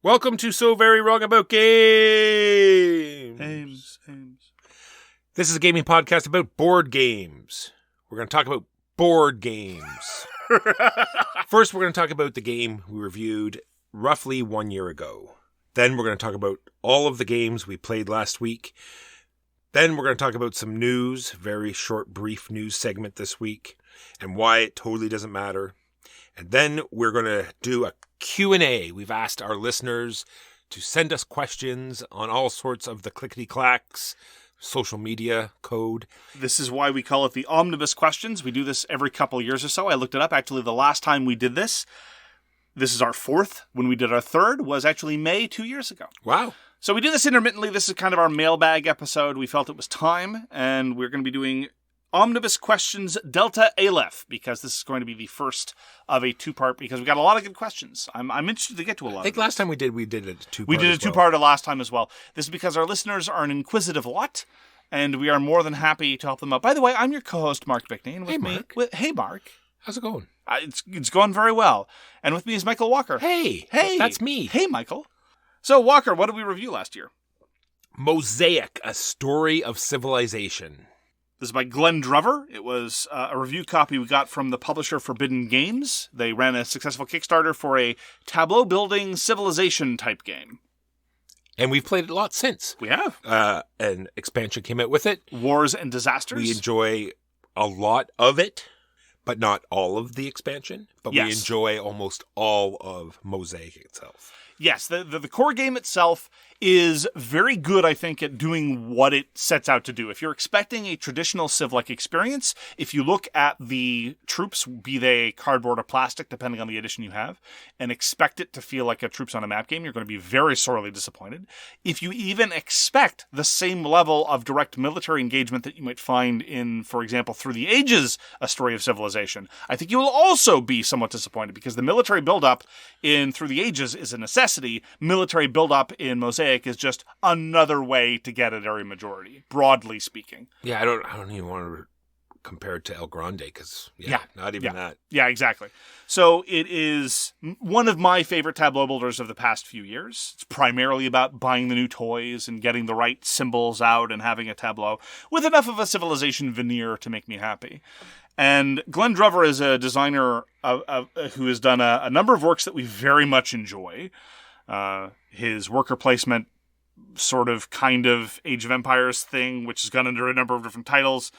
Welcome to So Very Wrong About Games. This is a gaming podcast about board games. We're going to talk about board games. First, we're going to talk about the game we reviewed roughly 1 year ago. Then we're going to talk about all of the games we played last week. Then we're going to talk about some news, very short, brief news segment this week, and why it totally doesn't matter. And then we're going to do a Q&A. We've asked our listeners to send us questions on all sorts of the clickety-clacks, social media code. This is why we call it the Omnibus questions. We do this every couple of years or so. I looked it up. Actually, the last time we did this is our fourth. When we did our third was actually May 2 years ago. Wow. So we do this intermittently. This is kind of our mailbag episode. We felt it was time, and we're going to be doing Omnibus questions Delta Aleph, because this is going to be the first of a two-part, because we got a lot of good questions. I'm interested to get to a lot of I think last time we did a two-part. We did a two-parter last time as well. This is because our listeners are an inquisitive lot, and we are more than happy to help them out. By the way, I'm your co-host, Mark Bickney, and with Mark. Hey, Mark. How's it going? It's going very well. And with me is Michael Walker. Hey, that's me. Hey, Michael. So, Walker, what did we review last year? Mosaic, A Story of Civilization. This is by Glenn Drover. It was a review copy we got from the publisher Forbidden Games. They ran a successful Kickstarter for a tableau-building civilization-type game. And we've played it a lot since. We have. An expansion came out with it. Wars and Disasters. We enjoy a lot of it, but not all of the expansion. But yes. We enjoy almost all of Mosaic itself. Yes, the core game itself is very good, I think, at doing what it sets out to do. If you're expecting a traditional Civ-like experience, if you look at the troops, be they cardboard or plastic, depending on the edition you have, and expect it to feel like a troops on a map game, you're going to be very sorely disappointed. If you even expect the same level of direct military engagement that you might find in, for example, Through the Ages, A Story of Civilization, I think you will also be somewhat disappointed, because the military buildup in Through the Ages is a necessity. Military buildup in Mosaic is just another way to get an area majority, broadly speaking. Yeah, I don't even want to compare it to El Grande, because not even that. Yeah, exactly. So it is one of my favorite tableau builders of the past few years. It's primarily about buying the new toys and getting the right symbols out and having a tableau with enough of a civilization veneer to make me happy. And Glenn Drover is a designer who has done a number of works that we very much enjoy. His worker placement sort of kind of Age of Empires thing, which has gone under a number of different titles.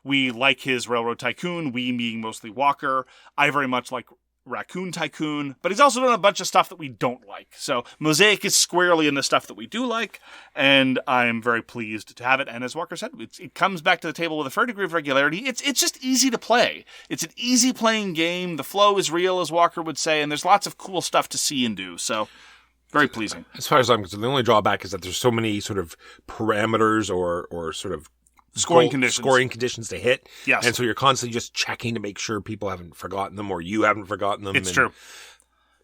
We like his Railroad Tycoon, we being mostly Walker. I very much like Raccoon Tycoon, but he's also done a bunch of stuff that we don't like. So Mosaic is squarely in the stuff that we do like, and I'm very pleased to have it. And as Walker said, it comes back to the table with a fair degree of regularity. It's just easy to play. It's an easy playing game. The flow is real, as Walker would say, and there's lots of cool stuff to see and do. So very pleasing. As far as I'm concerned, the only drawback is that there's so many sort of parameters or sort of scoring conditions to hit. Yes. And so you're constantly just checking to make sure people haven't forgotten them or you haven't forgotten them. It's true.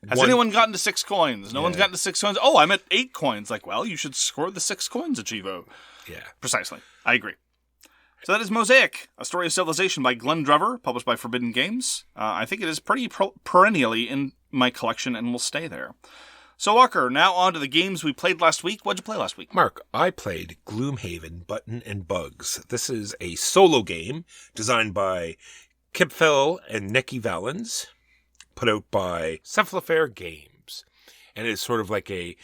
Has anyone gotten to 6 coins? No one's gotten to 6 coins. Oh, I'm at 8 coins. Like, well, you should score the 6 coins, Achivo. Yeah. Precisely. I agree. So that is Mosaic, A Story of Civilization by Glenn Drover, published by Forbidden Games. I think it is pretty perennially in my collection and will stay there. So, Walker, now on to the games we played last week. What'd you play last week? Mark, I played Gloomhaven, Button and Bugs. This is a solo game designed by Klipfel and Nikki Valens, put out by Cephalofair Games. And it's sort of like a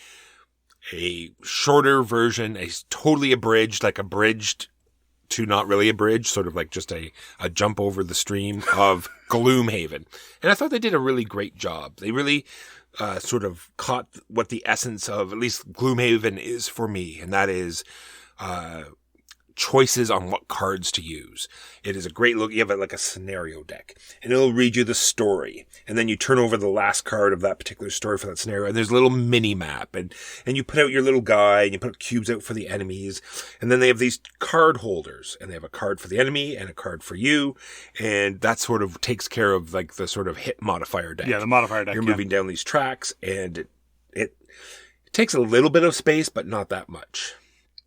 shorter version, a totally abridged, like abridged to not really abridged, sort of like just a jump over the stream of Gloomhaven. And I thought they did a really great job. They really sort of caught what the essence of at least Gloomhaven is for me, and that is choices on what cards to use. It is a great look. You have like a scenario deck, and it'll read you the story, and then you turn over the last card of that particular story for that scenario, and there's a little mini map, and you put out your little guy, and you put cubes out for the enemies, and then they have these card holders, and they have a card for the enemy and a card for you, and that sort of takes care of like the sort of hit modifier deck. Yeah, the modifier deck. You're moving down these tracks, and it takes a little bit of space, but not that much.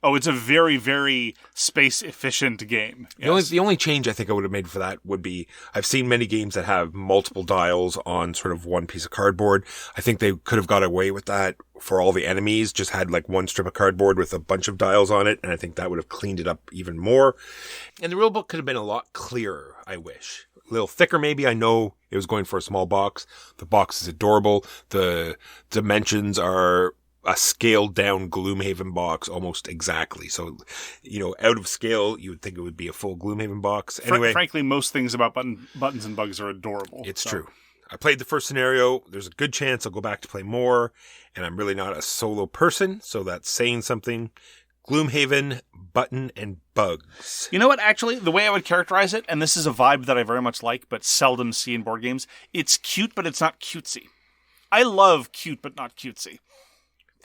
Oh, it's a very, very space-efficient game. Yes. The only change I think I would have made for that would be, I've seen many games that have multiple dials on sort of one piece of cardboard. I think they could have got away with that for all the enemies, just had like one strip of cardboard with a bunch of dials on it, and I think that would have cleaned it up even more. And the rulebook could have been a lot clearer, I wish. A little thicker maybe. I know it was going for a small box. The box is adorable. The dimensions are a scaled down Gloomhaven box almost exactly. So, out of scale, you would think it would be a full Gloomhaven box. Anyway, frankly, most things about buttons and bugs are adorable. It's true. I played the first scenario. There's a good chance I'll go back to play more, and I'm really not a solo person, so that's saying something. Gloomhaven, button, and bugs. You know what, actually, the way I would characterize it, and this is a vibe that I very much like, but seldom see in board games, it's cute, but it's not cutesy. I love cute, but not cutesy.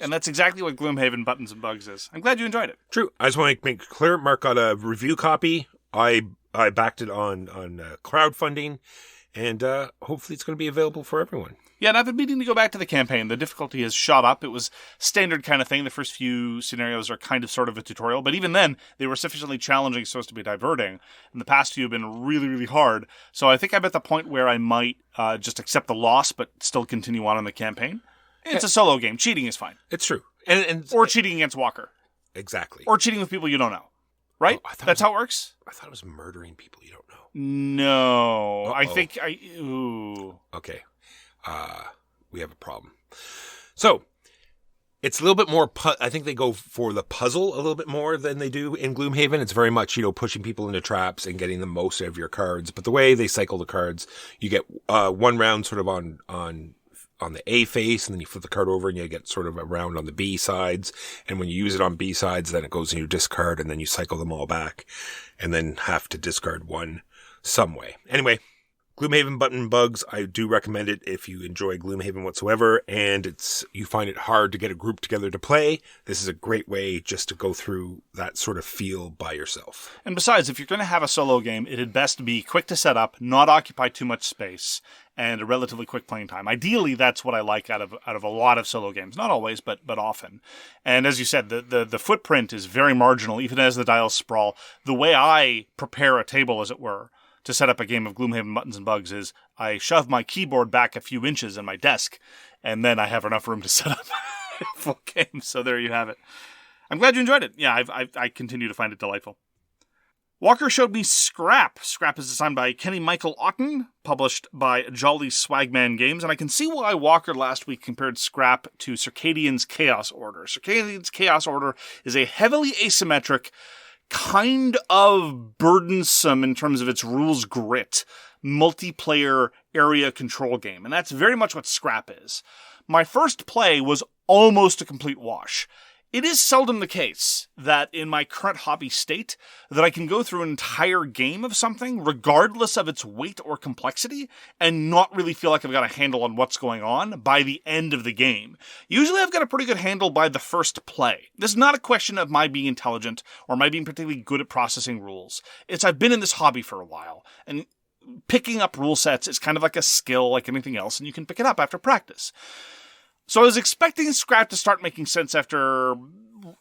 And that's exactly what Gloomhaven, Buttons, and Bugs is. I'm glad you enjoyed it. True. I just want to make it clear, Mark got a review copy. I backed it on crowdfunding, and hopefully it's going to be available for everyone. Yeah, and I've been meaning to go back to the campaign. The difficulty has shot up. It was standard kind of thing. The first few scenarios are kind of sort of a tutorial, but even then, they were sufficiently challenging so as to be diverting. And the past few have been really, really hard. So I think I'm at the point where I might just accept the loss, but still continue on in the campaign. It's a solo game. Cheating is fine. It's true. Or cheating against Walker. Exactly. Or cheating with people you don't know. Right? Oh, That's how it works? I thought it was murdering people you don't know. No. Uh-oh. Ooh. Okay. We have a problem. So, it's a little bit more, I think they go for the puzzle a little bit more than they do in Gloomhaven. It's very much, pushing people into traps and getting the most out of your cards. But the way they cycle the cards, you get one round sort of on the A face, and then you flip the card over and you get sort of a round on the B sides. And when you use it on B sides, then it goes in your discard, and then you cycle them all back and then have to discard one some way. Anyway, Gloomhaven, Button, Bugs, I do recommend it if you enjoy Gloomhaven whatsoever, and you find it hard to get a group together to play. This is a great way just to go through that sort of feel by yourself. And besides, if you're going to have a solo game, it'd best be quick to set up, not occupy too much space, and a relatively quick playing time. Ideally, that's what I like out of a lot of solo games. Not always, but often. And as you said, the footprint is very marginal, even as the dials sprawl. The way I prepare a table, as it were, to set up a game of Gloomhaven, Buttons, and Bugs is I shove my keyboard back a few inches in my desk, and then I have enough room to set up a full game. So there you have it. I'm glad you enjoyed it. Yeah, I continue to find it delightful. Walker showed me Scrap. Scrap is designed by Kenny Michael-Otton, published by Jolly Swagman Games, and I can see why Walker last week compared Scrap to Circadian's Chaos Order. Circadian's Chaos Order is a heavily asymmetric, kind of burdensome in terms of its rules grit, multiplayer area control game. And that's very much what Scrap is. My first play was almost a complete wash. It is seldom the case that in my current hobby state that I can go through an entire game of something, regardless of its weight or complexity, and not really feel like I've got a handle on what's going on by the end of the game. Usually I've got a pretty good handle by the first play. This is not a question of my being intelligent or my being particularly good at processing rules. It's I've been in this hobby for a while, and picking up rule sets is kind of like a skill like anything else, and you can pick it up after practice. So I was expecting Scrap to start making sense after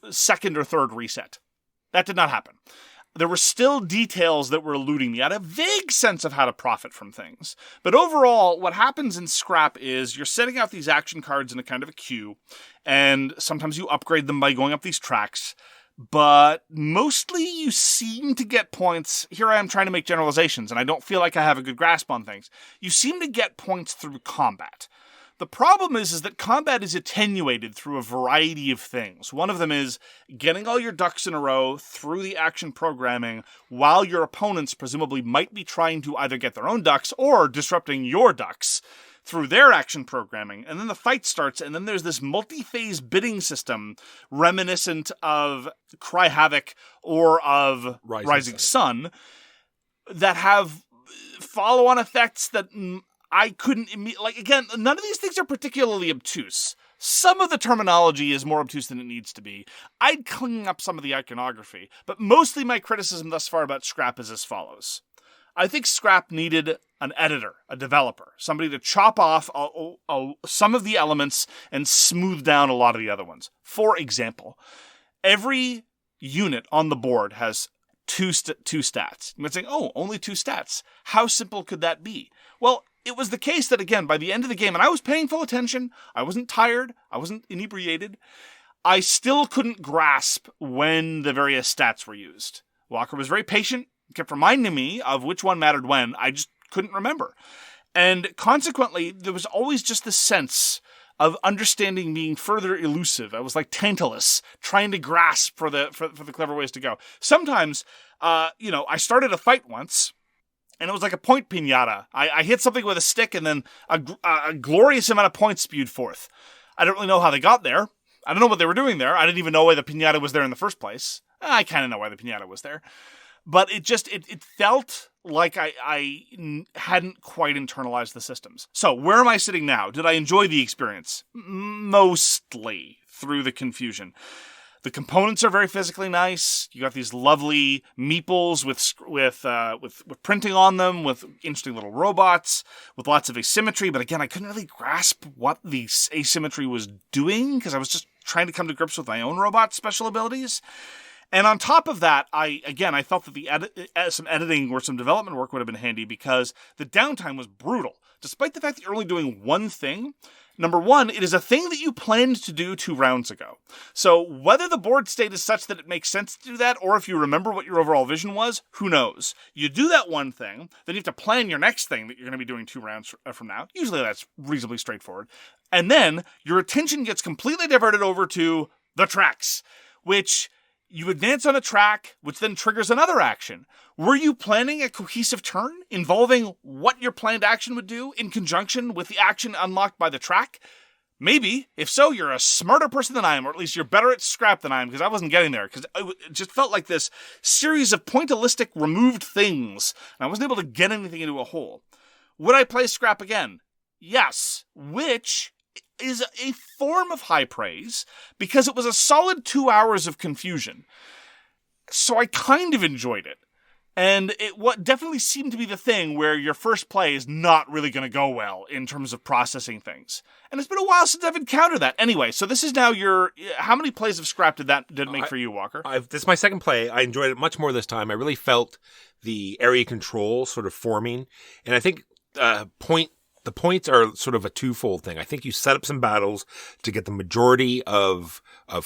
second or third reset. That did not happen. There were still details that were eluding me. I had a vague sense of how to profit from things. But overall, what happens in Scrap is you're setting out these action cards in a kind of a queue, and sometimes you upgrade them by going up these tracks. But mostly you seem to get points. Here I am trying to make generalizations, and I don't feel like I have a good grasp on things. You seem to get points through combat. The problem is that combat is attenuated through a variety of things. One of them is getting all your ducks in a row through the action programming while your opponents presumably might be trying to either get their own ducks or disrupting your ducks through their action programming. And then the fight starts, and then there's this multi-phase bidding system reminiscent of Cry Havoc or of Rising Sun that have follow-on effects that I couldn't, again, none of these things are particularly obtuse. Some of the terminology is more obtuse than it needs to be. I'd clean up some of the iconography, but mostly my criticism thus far about Scrap is as follows. I think Scrap needed an editor, a developer, somebody to chop off some of the elements and smooth down a lot of the other ones. For example, every unit on the board has two stats. You might say, oh, only 2 stats. How simple could that be? Well, it was the case that, again, by the end of the game, and I was paying full attention, I wasn't tired, I wasn't inebriated, I still couldn't grasp when the various stats were used. Walker was very patient, kept reminding me of which one mattered when. I just couldn't remember. And consequently, there was always just this sense of understanding being further elusive. I was like Tantalus, trying to grasp for the clever ways to go. Sometimes, I started a fight once, and it was like a point piñata. I hit something with a stick, and then a glorious amount of points spewed forth. I don't really know how they got there. I don't know what they were doing there. I didn't even know why the piñata was there in the first place. I kind of know why the piñata was there. But it felt like I hadn't quite internalized the systems. So where am I sitting now? Did I enjoy the experience? Mostly through the confusion. The components are very physically nice. You got these lovely meeples with printing on them, with interesting little robots, with lots of asymmetry. But again, I couldn't really grasp what the asymmetry was doing because I was just trying to come to grips with my own robot special abilities. And on top of that, I felt that some editing or some development work would have been handy because the downtime was brutal. Despite the fact that you're only doing one thing, number one, it is a thing that you planned to do 2 rounds ago. So whether the board state is such that it makes sense to do that, or if you remember what your overall vision was, who knows? You do that one thing, then you have to plan your next thing that you're going to be doing 2 rounds from now. Usually that's reasonably straightforward. And then your attention gets completely diverted over to the tracks, which you advance on a track, which then triggers another action. Were you planning a cohesive turn involving what your planned action would do in conjunction with the action unlocked by the track? Maybe. If so, you're a smarter person than I am, or at least you're better at scrap than I am, because I wasn't getting there. Because it just felt like this series of pointillistic removed things, and I wasn't able to get anything into a hole. Would I play scrap again? Yes. Which is a form of high praise because it was a solid 2 hours of confusion. So I kind of enjoyed it. And what definitely seemed to be the thing where your first play is not really going to go well in terms of processing things. And it's been a while since I've encountered that. Anyway, so this is now how many plays of scrap did it make for you, Walker? This is my second play. I enjoyed it much more this time. I really felt the area control sort of forming. And I think the points are sort of a twofold thing. I think you set up some battles to get the majority of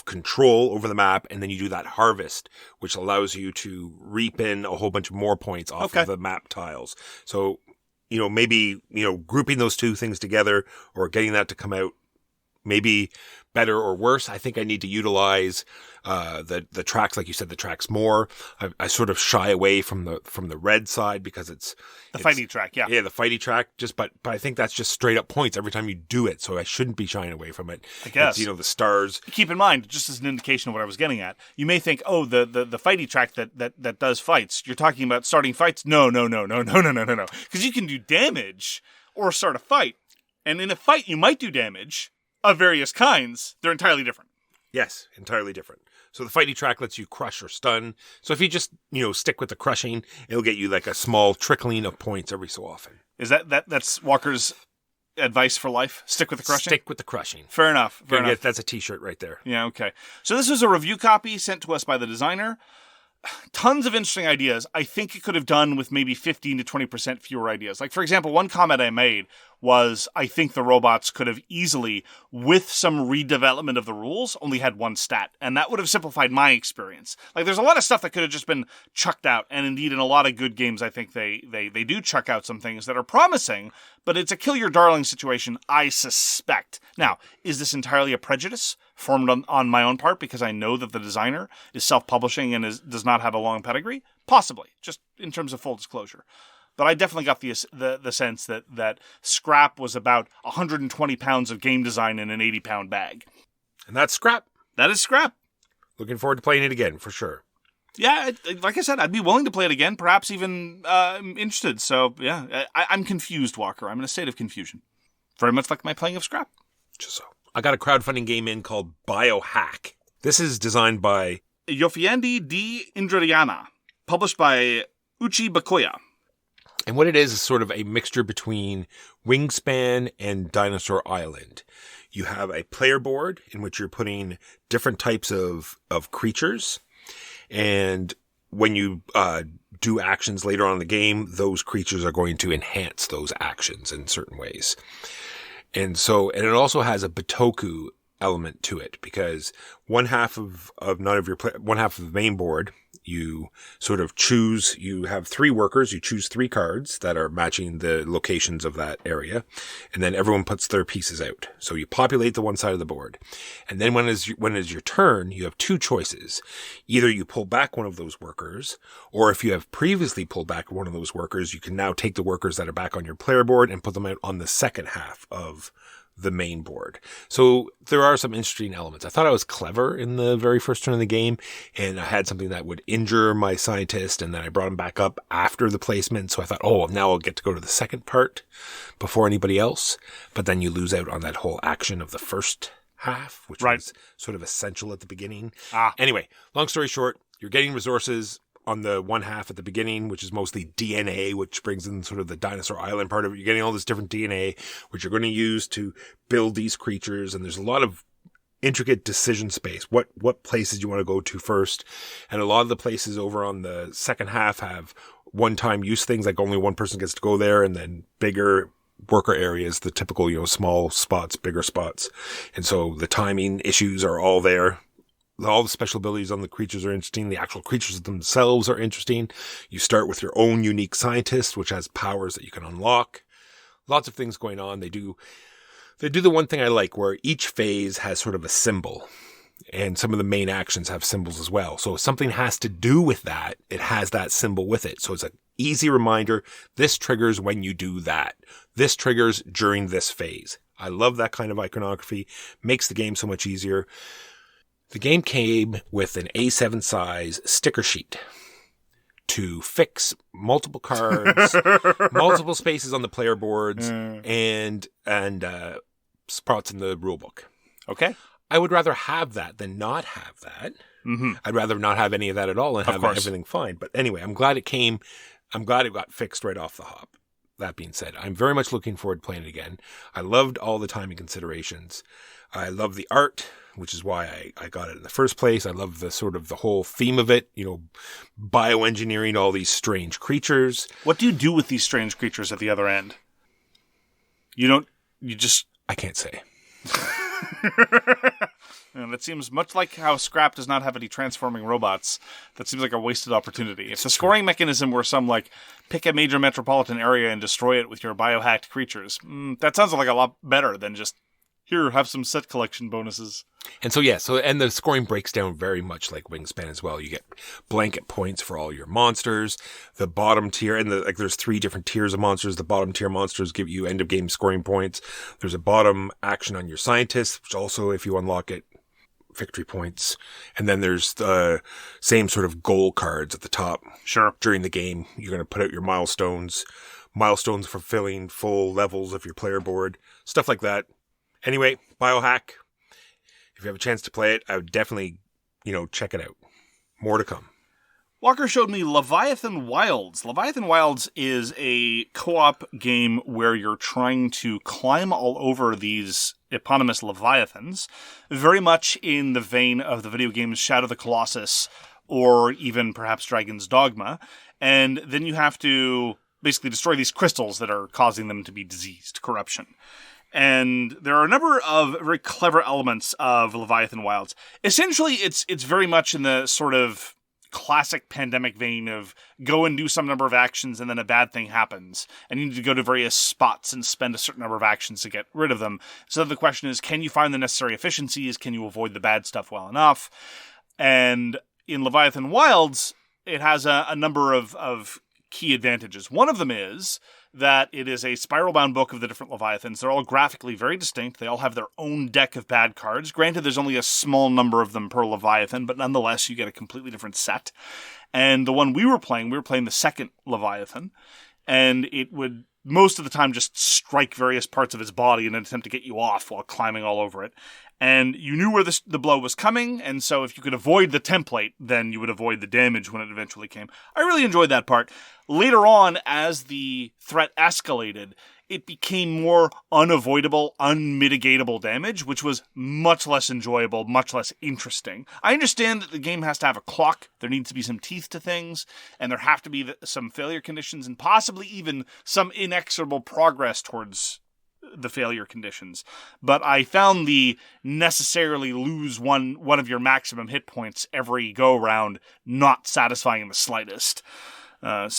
control over the map, and then you do that harvest, which allows you to reap in a whole bunch more points off of the map tiles. So, maybe, grouping those two things together or getting that to come out maybe better or worse. I think I need to utilize the tracks, like you said, the tracks more. I sort of shy away from the red side because it's the fighty track, yeah, the fighty track. But I think that's just straight up points every time you do it. So I shouldn't be shying away from it. I guess it's, the stars. Keep in mind, just as an indication of what I was getting at, you may think, oh, the fighty track that does fights. You're talking about starting fights? No, because you can do damage or start a fight, and in a fight you might do damage of various kinds. They're entirely different. Yes, entirely different. So the fighty track lets you crush or stun. So if you just, stick with the crushing, it'll get you like a small trickling of points every so often. Is that's Walker's advice for life? Stick with the crushing? Stick with the crushing. Fair enough. That's a t-shirt right there. Yeah, okay. So this was a review copy sent to us by the designer. Tons of interesting ideas. I think it could have done with maybe 15 to 20% fewer ideas. Like, for example, one comment I made was, I think the robots could have easily, with some redevelopment of the rules, only had 1 stat. And that would have simplified my experience. Like, there's a lot of stuff that could have just been chucked out. And indeed, in a lot of good games, I think they do chuck out some things that are promising, but it's a kill your darling situation, I suspect. Now, is this entirely a prejudice formed on my own part because I know that the designer is self-publishing and does not have a long pedigree? Possibly, just in terms of full disclosure. But I definitely got the sense that scrap was about 120 pounds of game design in an 80-pound bag. And that's scrap. That is scrap. Looking forward to playing it again, for sure. Yeah, like I said, I'd be willing to play it again, perhaps even interested. So, yeah, I'm confused, Walker. I'm in a state of confusion. Very much like my playing of scrap. Just so. I got a crowdfunding game in called Biohack. This is designed by Yofiandhy D Indrayana, published by Uchibacoya. And what it is sort of a mixture between Wingspan and Dinosaur Island. You have a player board in which you're putting different types of creatures. And when you do actions later on in the game, those creatures are going to enhance those actions in certain ways. And it also has a Bitoku element to it, because one half of the main board, you sort of choose, you have 3 workers, you choose 3 cards that are matching the locations of that area, and then everyone puts their pieces out. So you populate the one side of the board. And then when it is your turn, you have 2 choices. Either you pull back one of those workers, or if you have previously pulled back one of those workers, you can now take the workers that are back on your player board and put them out on the second half of the main board. So there are some interesting elements. I thought I was clever in the very first turn of the game, and I had something that would injure my scientist, and then I brought him back up after the placement. So I thought, now I'll get to go to the second part before anybody else. But then you lose out on that whole action of the first half, which was sort of essential at the beginning. Anyway, long story short, you're getting resources on the one half at the beginning, which is mostly DNA, which brings in sort of the dinosaur island part of it. You're getting all this different DNA, which you're going to use to build these creatures. And there's a lot of intricate decision space. What places you want to go to first. And a lot of the places over on the second half have one-time use things, like only one person gets to go there, and then bigger worker areas, the typical, small spots, bigger spots. And so the timing issues are all there. All the special abilities on the creatures are interesting. The actual creatures themselves are interesting. You start with your own unique scientist, which has powers that you can unlock. Lots of things going on. They do the one thing I like, where each phase has sort of a symbol, and some of the main actions have symbols as well. So if something has to do with that, it has that symbol with it. So it's an easy reminder. This triggers when you do that. This triggers during this phase. I love that kind of iconography. Makes the game so much easier. The game came with an A7 size sticker sheet to fix multiple cards, multiple spaces on the player boards, and spots in the rulebook. Okay. I would rather have that than not have that. Mm-hmm. I'd rather not have any of that at all and have everything fine. But anyway, I'm glad it came. I'm glad it got fixed right off the hop. That being said, I'm very much looking forward to playing it again. I loved all the timing considerations. I love the art, which is why I got it in the first place. I love the sort of the whole theme of it, bioengineering all these strange creatures. What do you do with these strange creatures at the other end? I can't say. And that seems much like how Scrap does not have any transforming robots. That seems like a wasted opportunity. If the scoring mechanism were some, pick a major metropolitan area and destroy it with your biohacked creatures, that sounds like a lot better than just, here, have some set collection bonuses. And and the scoring breaks down very much like Wingspan as well. You get blanket points for all your monsters. The bottom tier, and there's 3 different tiers of monsters. The bottom tier monsters give you end of game scoring points. There's a bottom action on your scientists, which also, if you unlock it, victory points. And then there's the same sort of goal cards at the top. Sure. During the game, you're going to put out your milestones for filling full levels of your player board, stuff like that. Anyway, Biohack. If you have a chance to play it, I would definitely, check it out. More to come. Walker showed me Leviathan Wilds. Leviathan Wilds is a co-op game where you're trying to climb all over these eponymous Leviathans, very much in the vein of the video games Shadow of the Colossus or even perhaps Dragon's Dogma. And then you have to basically destroy these crystals that are causing them to be diseased, corruption. And there are a number of very clever elements of Leviathan Wilds. Essentially, it's very much in the sort of classic pandemic vein of go and do some number of actions and then a bad thing happens. And you need to go to various spots and spend a certain number of actions to get rid of them. So the question is, can you find the necessary efficiencies? Can you avoid the bad stuff well enough? And in Leviathan Wilds, it has a number of key advantages. One of them is that it is a spiral-bound book of the different Leviathans. They're all graphically very distinct. They all have their own deck of bad cards. Granted, there's only a small number of them per Leviathan, but nonetheless, you get a completely different set. And the one we were playing the second Leviathan, and it would most of the time just strike various parts of its body in an attempt to get you off while climbing all over it. And you knew where the blow was coming, and so if you could avoid the template, then you would avoid the damage when it eventually came. I really enjoyed that part. Later on, as the threat escalated, it became more unavoidable, unmitigatable damage, which was much less enjoyable, much less interesting. I understand that the game has to have a clock, there needs to be some teeth to things, and there have to be some failure conditions, and possibly even some inexorable progress towards the failure conditions. But I found the necessarily lose one of your maximum hit points every go round not satisfying in the slightest. It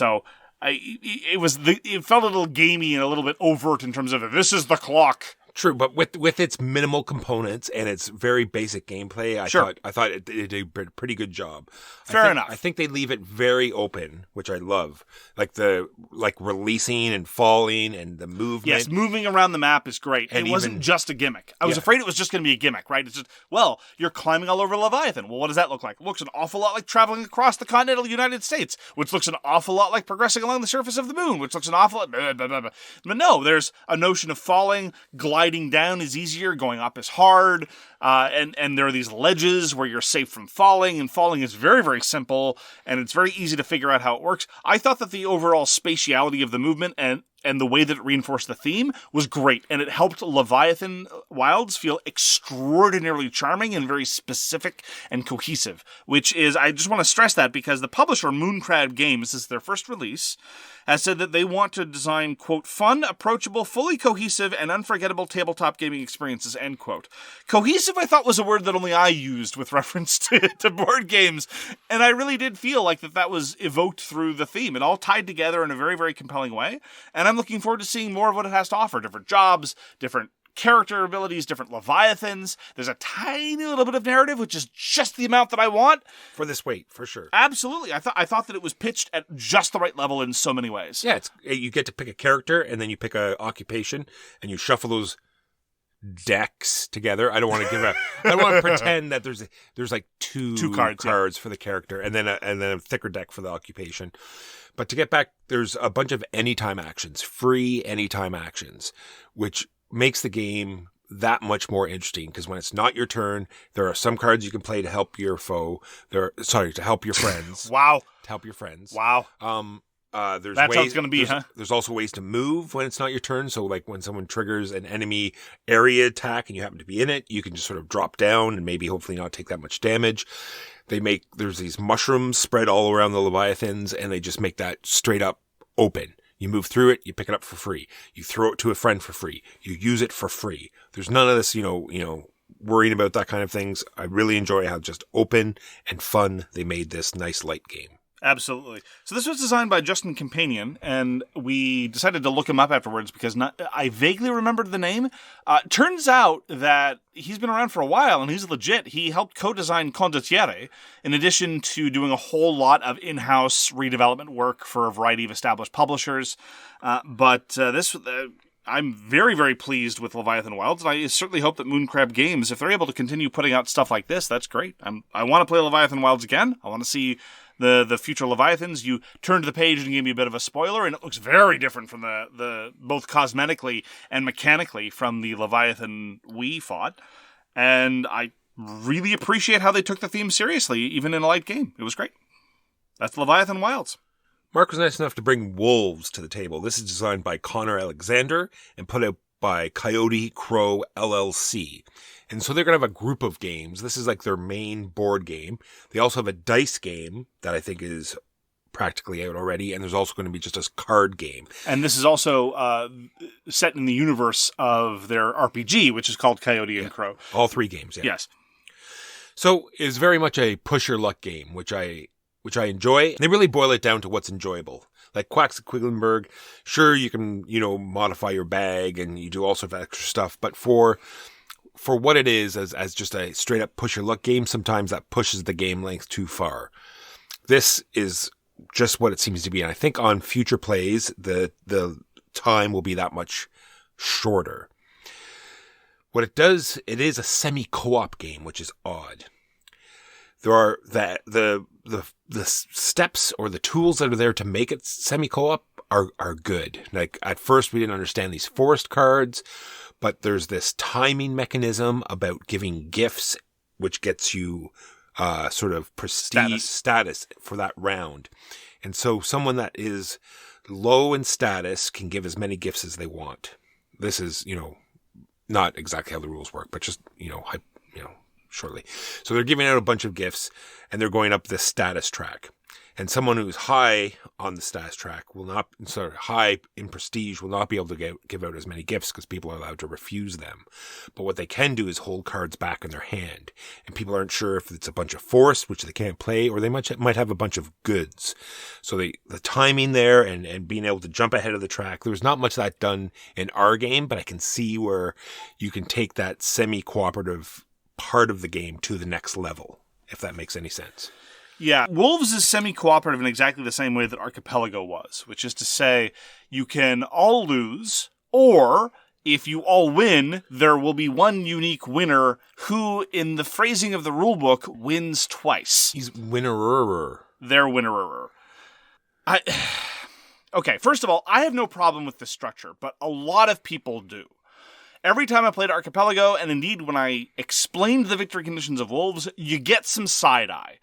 felt a little gamey and a little bit overt in terms of this is the clock. True, but with its minimal components and its very basic gameplay, I thought it did a pretty good job. Fair enough. I think they leave it very open, which I love. Like releasing and falling and the movement. Yes, moving around the map is great. And it wasn't just a gimmick. I was afraid it was just going to be a gimmick, right? It's just, well, you're climbing all over Leviathan. Well, what does that look like? It looks an awful lot like traveling across the continental United States, which looks an awful lot like progressing along the surface of the moon, which looks an awful lot... Blah, blah, blah, blah. But no, there's a notion of falling, gliding down is easier, going up is hard, and there are these ledges where you're safe from falling, and falling is very, very simple, and it's very easy to figure out how it works. I thought that the overall spatiality of the movement and the way that it reinforced the theme was great, and it helped Leviathan Wilds feel extraordinarily charming and very specific and cohesive, which is, I just want to stress that because the publisher, Mooncrab Games, this is their first release, has said that they want to design, quote, fun, approachable, fully cohesive, and unforgettable tabletop gaming experiences, end quote. Cohesive, I thought, was a word that only I used with reference to board games, and I really did feel like that was evoked through the theme. It all tied together in a very, very compelling way, and I'm looking forward to seeing more of what it has to offer. Different jobs, different character abilities, different Leviathans. There's a tiny little bit of narrative, which is just the amount that I want. For this weight, for sure. Absolutely. I thought that it was pitched at just the right level in so many ways. Yeah, you get to pick a character, and then you pick a occupation, and you shuffle those decks together. I don't want to pretend that there's like two cards for the character, and then a thicker deck for the occupation. But to get back, there's a bunch of anytime actions, free anytime actions, which makes the game that much more interesting, because when it's not your turn, there are some cards you can play to help your foe. To help your friends. Wow. To help your friends. Wow. There's That's ways, how it's going to be, huh? There's also ways to move when it's not your turn. So like when someone triggers an enemy area attack and you happen to be in it, you can just sort of drop down and maybe hopefully not take that much damage. There's these mushrooms spread all around the Leviathans, and they just make that straight up open. You move through it, you pick it up for free. You throw it to a friend for free. You use it for free. There's none of this, worrying about that kind of things. I really enjoy how just open and fun they made this nice light game. Absolutely. So this was designed by Justin Kemppainen, and we decided to look him up afterwards because I vaguely remembered the name. Turns out that he's been around for a while, and he's legit. He helped co-design Condottiere, in addition to doing a whole lot of in-house redevelopment work for a variety of established publishers. I'm very, very pleased with Leviathan Wilds, and I certainly hope that Mooncrab Games, if they're able to continue putting out stuff like this, that's great. I want to play Leviathan Wilds again. I want to see the future Leviathans. You turned the page and gave me a bit of a spoiler, and it looks very different from the both cosmetically and mechanically from the Leviathan we fought. And I really appreciate how they took the theme seriously, even in a light game. It was great. That's Leviathan Wilds. Mark was nice enough to bring Wolves to the table. This is designed by Connor Alexander and put out by Coyote Crow LLC. And so they're going to have a group of games. This is like their main board game. They also have a dice game that I think is practically out already. And there's also going to be just a card game. And this is also set in the universe of their RPG, which is called Coyote and Crow. All three games, yeah. Yes. So it's very much a push your luck game, which I enjoy. They really boil it down to what's enjoyable. Like Quacks at Quedlinburg, sure, you can, modify your bag and you do all sorts of extra stuff. But for what it is, as just a straight up push your luck game, sometimes that pushes the game length too far. This is just what it seems to be. And I think on future plays, the time will be that much shorter. What it does, it is a semi-co-op game, which is odd. There are the steps or the tools that are there to make it semi-co-op are good. Like at first we didn't understand these forest cards, but there's this timing mechanism about giving gifts, which gets you sort of prestige status for that round. And so someone that is low in status can give as many gifts as they want. This is, not exactly how the rules work, but just, shortly. So they're giving out a bunch of gifts, and they're going up this status track. And someone who's high on the status track high in prestige will not be able to give out as many gifts because people are allowed to refuse them. But what they can do is hold cards back in their hand. And people aren't sure if it's a bunch of force, which they can't play, or they might have a bunch of goods. So the timing there and being able to jump ahead of the track, there's not much of that done in our game, but I can see where you can take that semi-cooperative part of the game to the next level, if that makes any sense. Yeah, Wolves is semi-cooperative in exactly the same way that Archipelago was, which is to say you can all lose, or if you all win, there will be one unique winner who, in the phrasing of the rulebook, wins twice. He's winnerer. They're winnerer. Okay, first of all, I have no problem with this structure, but a lot of people do. Every time I played Archipelago, and indeed when I explained the victory conditions of Wolves, you get some side-eye.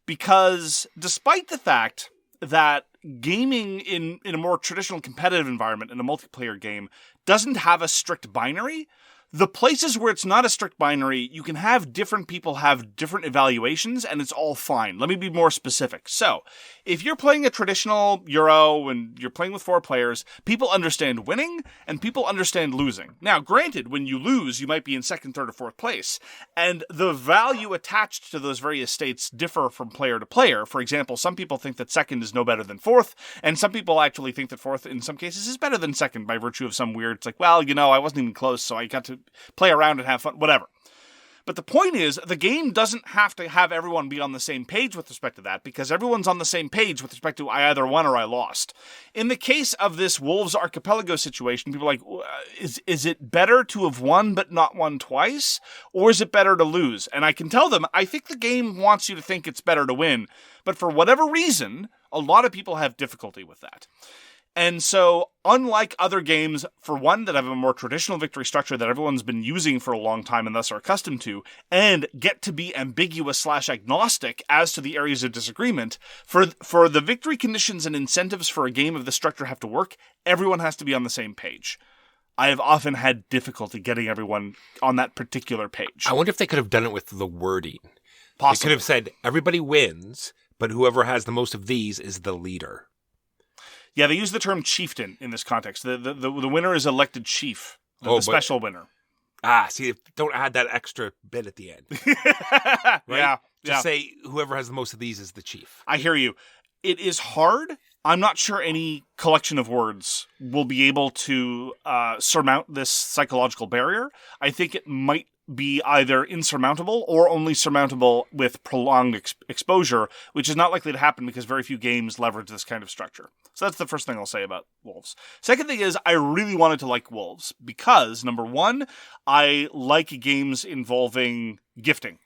Because despite the fact that gaming in a more traditional competitive environment in a multiplayer game doesn't have a strict binary, the places where it's not a strict binary, you can have different people have different evaluations, and it's all fine. Let me be more specific. So, if you're playing a traditional Euro and you're playing with 4 players, people understand winning and people understand losing. Now, granted, when you lose, you might be in 2nd, 3rd, or 4th place, and the value attached to those various states differ from player to player. For example, some people think that 2nd is no better than 4th, and some people actually think that 4th, in some cases, is better than 2nd by virtue of some weird, it's like, well, I wasn't even close, so I got to play around and have fun, whatever. But the point is, the game doesn't have to have everyone be on the same page with respect to that, because everyone's on the same page with respect to I either won or I lost. In the case of this Wolves Archipelago situation, people are like, is it better to have won but not won twice? Or is it better to lose? And I can tell them, I think the game wants you to think it's better to win. But for whatever reason, a lot of people have difficulty with that. And so, unlike other games, for one, that have a more traditional victory structure that everyone's been using for a long time and thus are accustomed to, and get to be ambiguous/agnostic as to the areas of disagreement, for the victory conditions and incentives for a game of this structure have to work, everyone has to be on the same page. I have often had difficulty getting everyone on that particular page. I wonder if they could have done it with the wording. Possibly. They could have said, everybody wins, but whoever has the most of these is the leader. Yeah, they use the term chieftain in this context. The winner is elected chief, the special winner. See, don't add that extra bit at the end. Right? Yeah. Just say whoever has the most of these is the chief. I hear you. It is hard. I'm not sure any collection of words will be able to surmount this psychological barrier. I think it might be either insurmountable or only surmountable with prolonged exposure, which is not likely to happen because very few games leverage this kind of structure. So that's the first thing I'll say about Wolves. Second thing is, I really wanted to like Wolves because, number one, I like games involving gifting.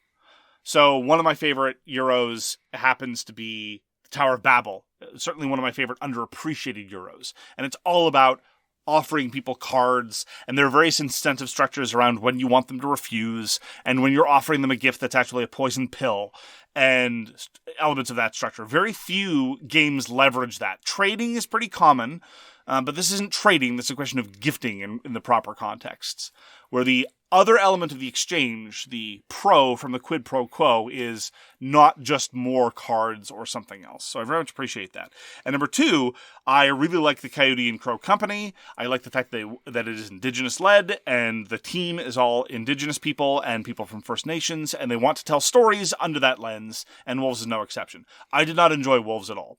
So one of my favorite Euros happens to be the Tower of Babel. Certainly one of my favorite underappreciated Euros. And it's all about offering people cards, and there are various incentive structures around when you want them to refuse, and when you're offering them a gift that's actually a poison pill, and elements of that structure. Very few games leverage that. Trading is pretty common, but this isn't trading, this is a question of gifting in the proper contexts, where the other element of the exchange, the pro from the quid pro quo, is not just more cards or something else. So I very much appreciate that. And number two, I really like the Coyote and Crow Company. I like the fact that it is indigenous-led, and the team is all indigenous people and people from First Nations, and they want to tell stories under that lens, and Wolves is no exception. I did not enjoy Wolves at all.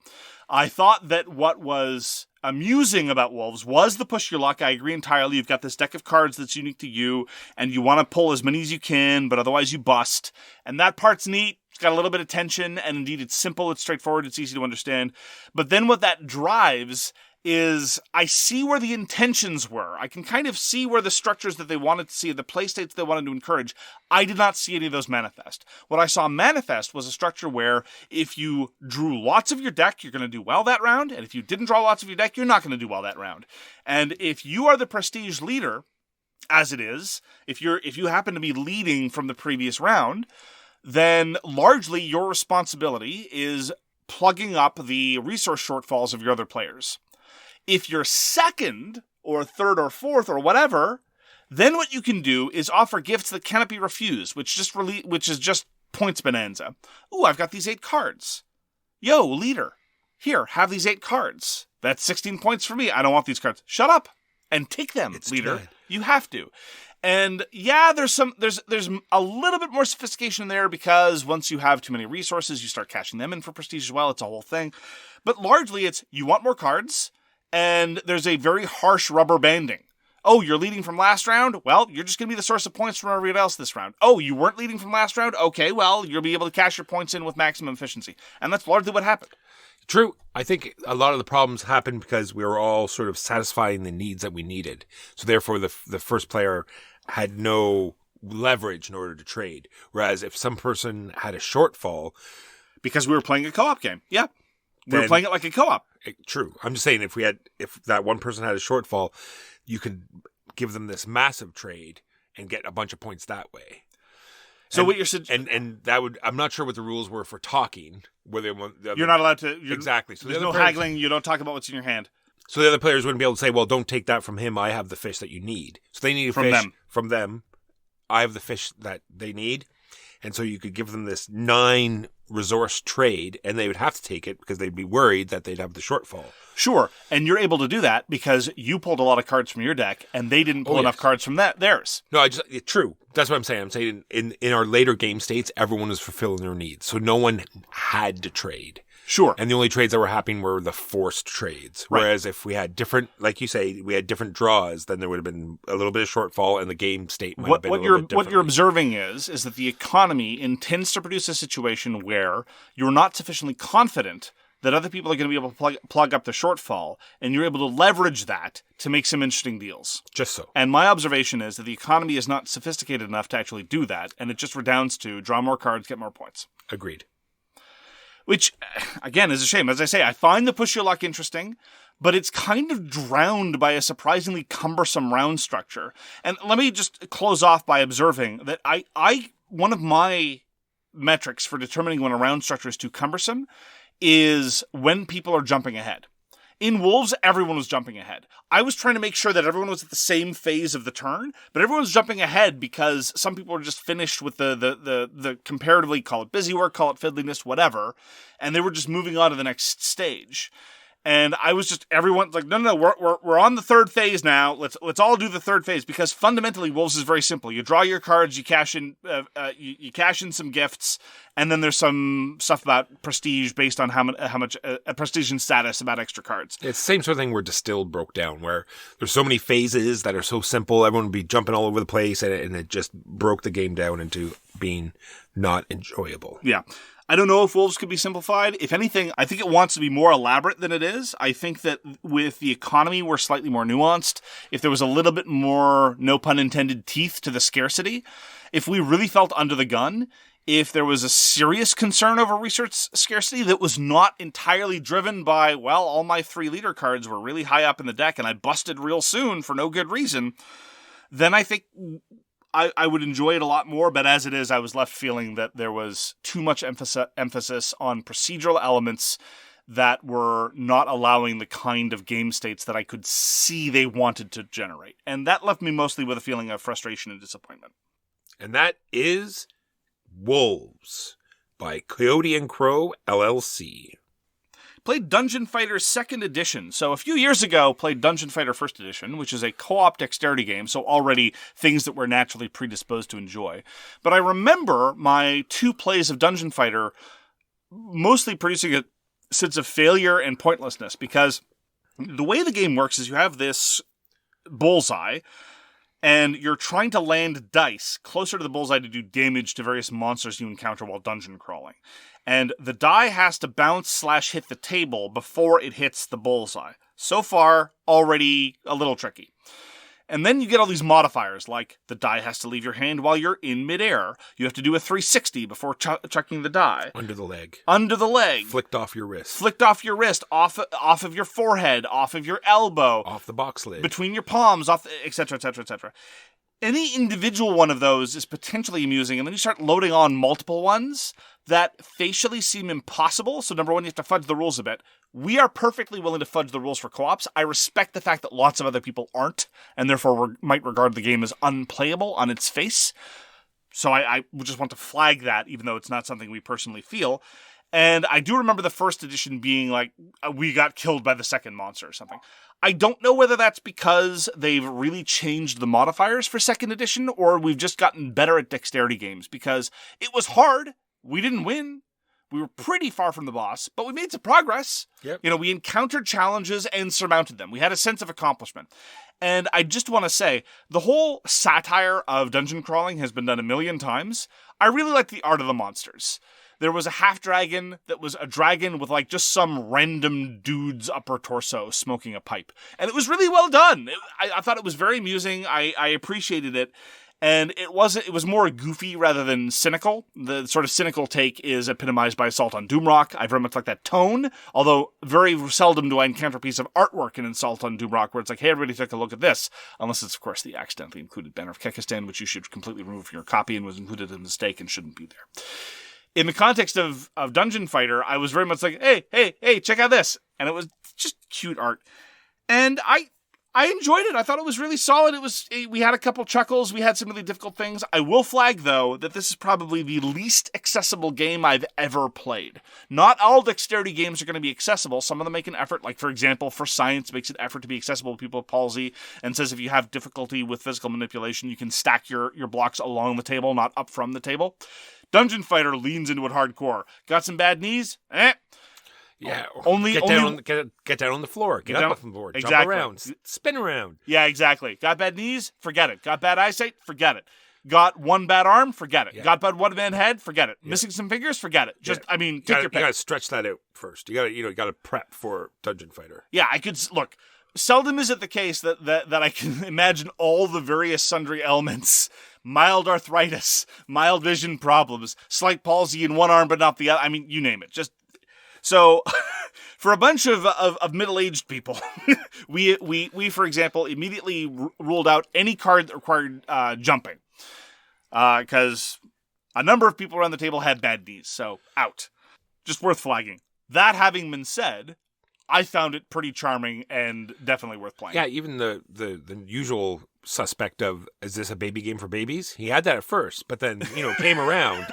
I thought that what was amusing about Wolves was the push your luck. I agree entirely. You've got this deck of cards that's unique to you, and you want to pull as many as you can, but otherwise you bust. And that part's neat. It's got a little bit of tension, and indeed it's simple, it's straightforward, it's easy to understand. But then what that drives is I see where the intentions were. I can kind of see where the structures that they wanted to see, the play states they wanted to encourage. I did not see any of those manifest. What I saw manifest was a structure where if you drew lots of your deck, you're going to do well that round. And if you didn't draw lots of your deck, you're not going to do well that round. And if you are the prestige leader, as it is, if you happen to be leading from the previous round, then largely your responsibility is plugging up the resource shortfalls of your other players. If you're second or third or fourth or whatever, then what you can do is offer gifts that cannot be refused, which is just points bonanza. Ooh, I've got these 8 cards. Yo, leader, here, have these 8 cards. That's 16 points for me. I don't want these cards. Shut up and take them, leader. Good. You have to. And yeah, there's a little bit more sophistication there because once you have too many resources, you start cashing them in for prestige as well. It's a whole thing. But largely it's you want more cards, and there's a very harsh rubber banding. Oh, you're leading from last round? Well, you're just going to be the source of points from everybody else this round. Oh, you weren't leading from last round? Okay, well, you'll be able to cash your points in with maximum efficiency. And that's largely what happened. True. I think a lot of the problems happened because we were all sort of satisfying the needs that we needed. So therefore, the first player had no leverage in order to trade. Whereas if some person had a shortfall... Because we were playing a co-op game. Yeah. We were playing it like a co-op. True. I'm just saying if that one person had a shortfall, you could give them this massive trade and get a bunch of points that way. So and, what you're saying, and that would, I'm not sure what the rules were for talking. Whether you're not allowed to. Exactly. So there's no haggling. You don't talk about what's in your hand. So the other players wouldn't be able to say, "Well, don't take that from him. I have the fish that you need." So they need a fish from them. I have the fish that they need, and so you could give them this 9 resource trade, and they would have to take it because they'd be worried that they'd have the shortfall. Sure, and you're able to do that because you pulled a lot of cards from your deck, and they didn't pull enough cards from theirs. No, true. That's what I'm saying. I'm saying in our later game states, everyone was fulfilling their needs, so no one had to trade. Sure. And the only trades that were happening were the forced trades. Right. Whereas if we had different, like you say, we had different draws, then there would have been a little bit of shortfall, and the game state might have been a little bit different. What you're observing is that the economy intends to produce a situation where you're not sufficiently confident that other people are going to be able to plug up the shortfall, and you're able to leverage that to make some interesting deals. Just so. And my observation is that the economy is not sophisticated enough to actually do that, and it just redounds to draw more cards, get more points. Agreed. Which, again, is a shame. As I say, I find the push your luck interesting, but it's kind of drowned by a surprisingly cumbersome round structure. And let me just close off by observing that one of my metrics for determining when a round structure is too cumbersome is when people are jumping ahead. In Wolves, everyone was jumping ahead. I was trying to make sure that everyone was at the same phase of the turn, but everyone was jumping ahead because some people were just finished with the comparatively, call it busy work, call it fiddliness, whatever, and they were just moving on to the next stage. And I was just, everyone's like, no, we're on the third phase now. Let's all do the third phase, because fundamentally Wolves is very simple. You draw your cards, you cash in, you cash in some gifts, and then there's some stuff about prestige based on how much prestige and status about extra cards. It's the same sort of thing where Distilled broke down, where there's so many phases that are so simple, everyone would be jumping all over the place, and it just broke the game down into being not enjoyable. Yeah. I don't know if Wolves could be simplified. If anything, I think it wants to be more elaborate than it is. I think that with the economy, we're slightly more nuanced. If there was a little bit more, no pun intended, teeth to the scarcity, if we really felt under the gun, if there was a serious concern over research scarcity that was not entirely driven by, well, all my 3 leader cards were really high up in the deck and I busted real soon for no good reason, then I think I would enjoy it a lot more, but as it is, I was left feeling that there was too much emphasis on procedural elements that were not allowing the kind of game states that I could see they wanted to generate. And that left me mostly with a feeling of frustration and disappointment. And that is Wolves by Coyote and Crow, LLC. Played Dungeon Fighter 2nd Edition. So a few years ago, played Dungeon Fighter 1st Edition, which is a co-op dexterity game, so already things that we're naturally predisposed to enjoy. But I remember my 2 plays of Dungeon Fighter mostly producing a sense of failure and pointlessness, because the way the game works is you have this bullseye, and you're trying to land dice closer to the bullseye to do damage to various monsters you encounter while dungeon crawling. And the die has to bounce/hit the table before it hits the bullseye. So far, already a little tricky. And then you get all these modifiers, like the die has to leave your hand while you're in midair. You have to do a 360 before chucking the die. Under the leg. Under the leg. Flicked off your wrist. Flicked off your wrist, off of your forehead, off of your elbow. Off the box lid. Between your palms, off, etc., etc., etc. any individual one of those is potentially amusing, and then you start loading on multiple ones that facially seem impossible. So number one, you have to fudge the rules a bit. We are perfectly willing to fudge the rules for co-ops. I respect the fact that lots of other people aren't, and therefore might regard the game as unplayable on its face. So I just want to flag that, even though it's not something we personally feel. And I do remember the first edition being like, we got killed by the second monster or something. I don't know whether that's because they've really changed the modifiers for second edition, or we've just gotten better at dexterity games, because it was hard. We didn't win. We were pretty far from the boss, but we made some progress. Yep. We encountered challenges and surmounted them. We had a sense of accomplishment. And I just want to say, the whole satire of dungeon crawling has been done a million times. I really like the art of the monsters. There was a half-dragon that was a dragon with like just some random dude's upper torso smoking a pipe. And it was really well done. I thought it was very amusing. I appreciated it. And it was more goofy rather than cynical. The sort of cynical take is epitomized by Assault on Doomrock. I very much like that tone, although very seldom do I encounter a piece of artwork in Assault on Doomrock where it's like, hey, everybody take a look at this. Unless it's, of course, the accidentally included Banner of Kekistan, which you should completely remove from your copy and was included as a mistake and shouldn't be there. In the context of Dungeon Fighter, I was very much like, hey, check out this. And it was just cute art. And I enjoyed it. I thought it was really solid. We had a couple chuckles. We had some really difficult things. I will flag, though, that this is probably the least accessible game I've ever played. Not all dexterity games are going to be accessible. Some of them make an effort. Like, for example, for science, makes an effort to be accessible to people with palsy and says if you have difficulty with physical manipulation, you can stack your blocks along the table, not up from the table. Dungeon Fighter leans into it hardcore. Got some bad knees? Yeah, get down on the floor. Get up off the floor. Exactly. Jump around. Spin around. Yeah, exactly. Got bad knees? Forget it. Got bad eyesight? Forget it. Got one bad arm? Forget it. Yeah. Got bad one bad head? Forget it. Yeah. Missing some fingers? Forget it. Just, take your pick. You gotta stretch that out first. You gotta prep for Dungeon Fighter. Yeah, look. Seldom is it the case that I can imagine all the various sundry ailments. Mild arthritis, mild vision problems, slight palsy in one arm but not the other. I mean, you name it. Just so for a bunch of middle-aged people, we for example immediately ruled out any card that required jumping, because a number of people around the table had bad knees. So out. Just worth flagging. That having been said, I found it pretty charming and definitely worth playing. Yeah, even the usual suspect of, is this a baby game for babies? He had that at first, but then, came around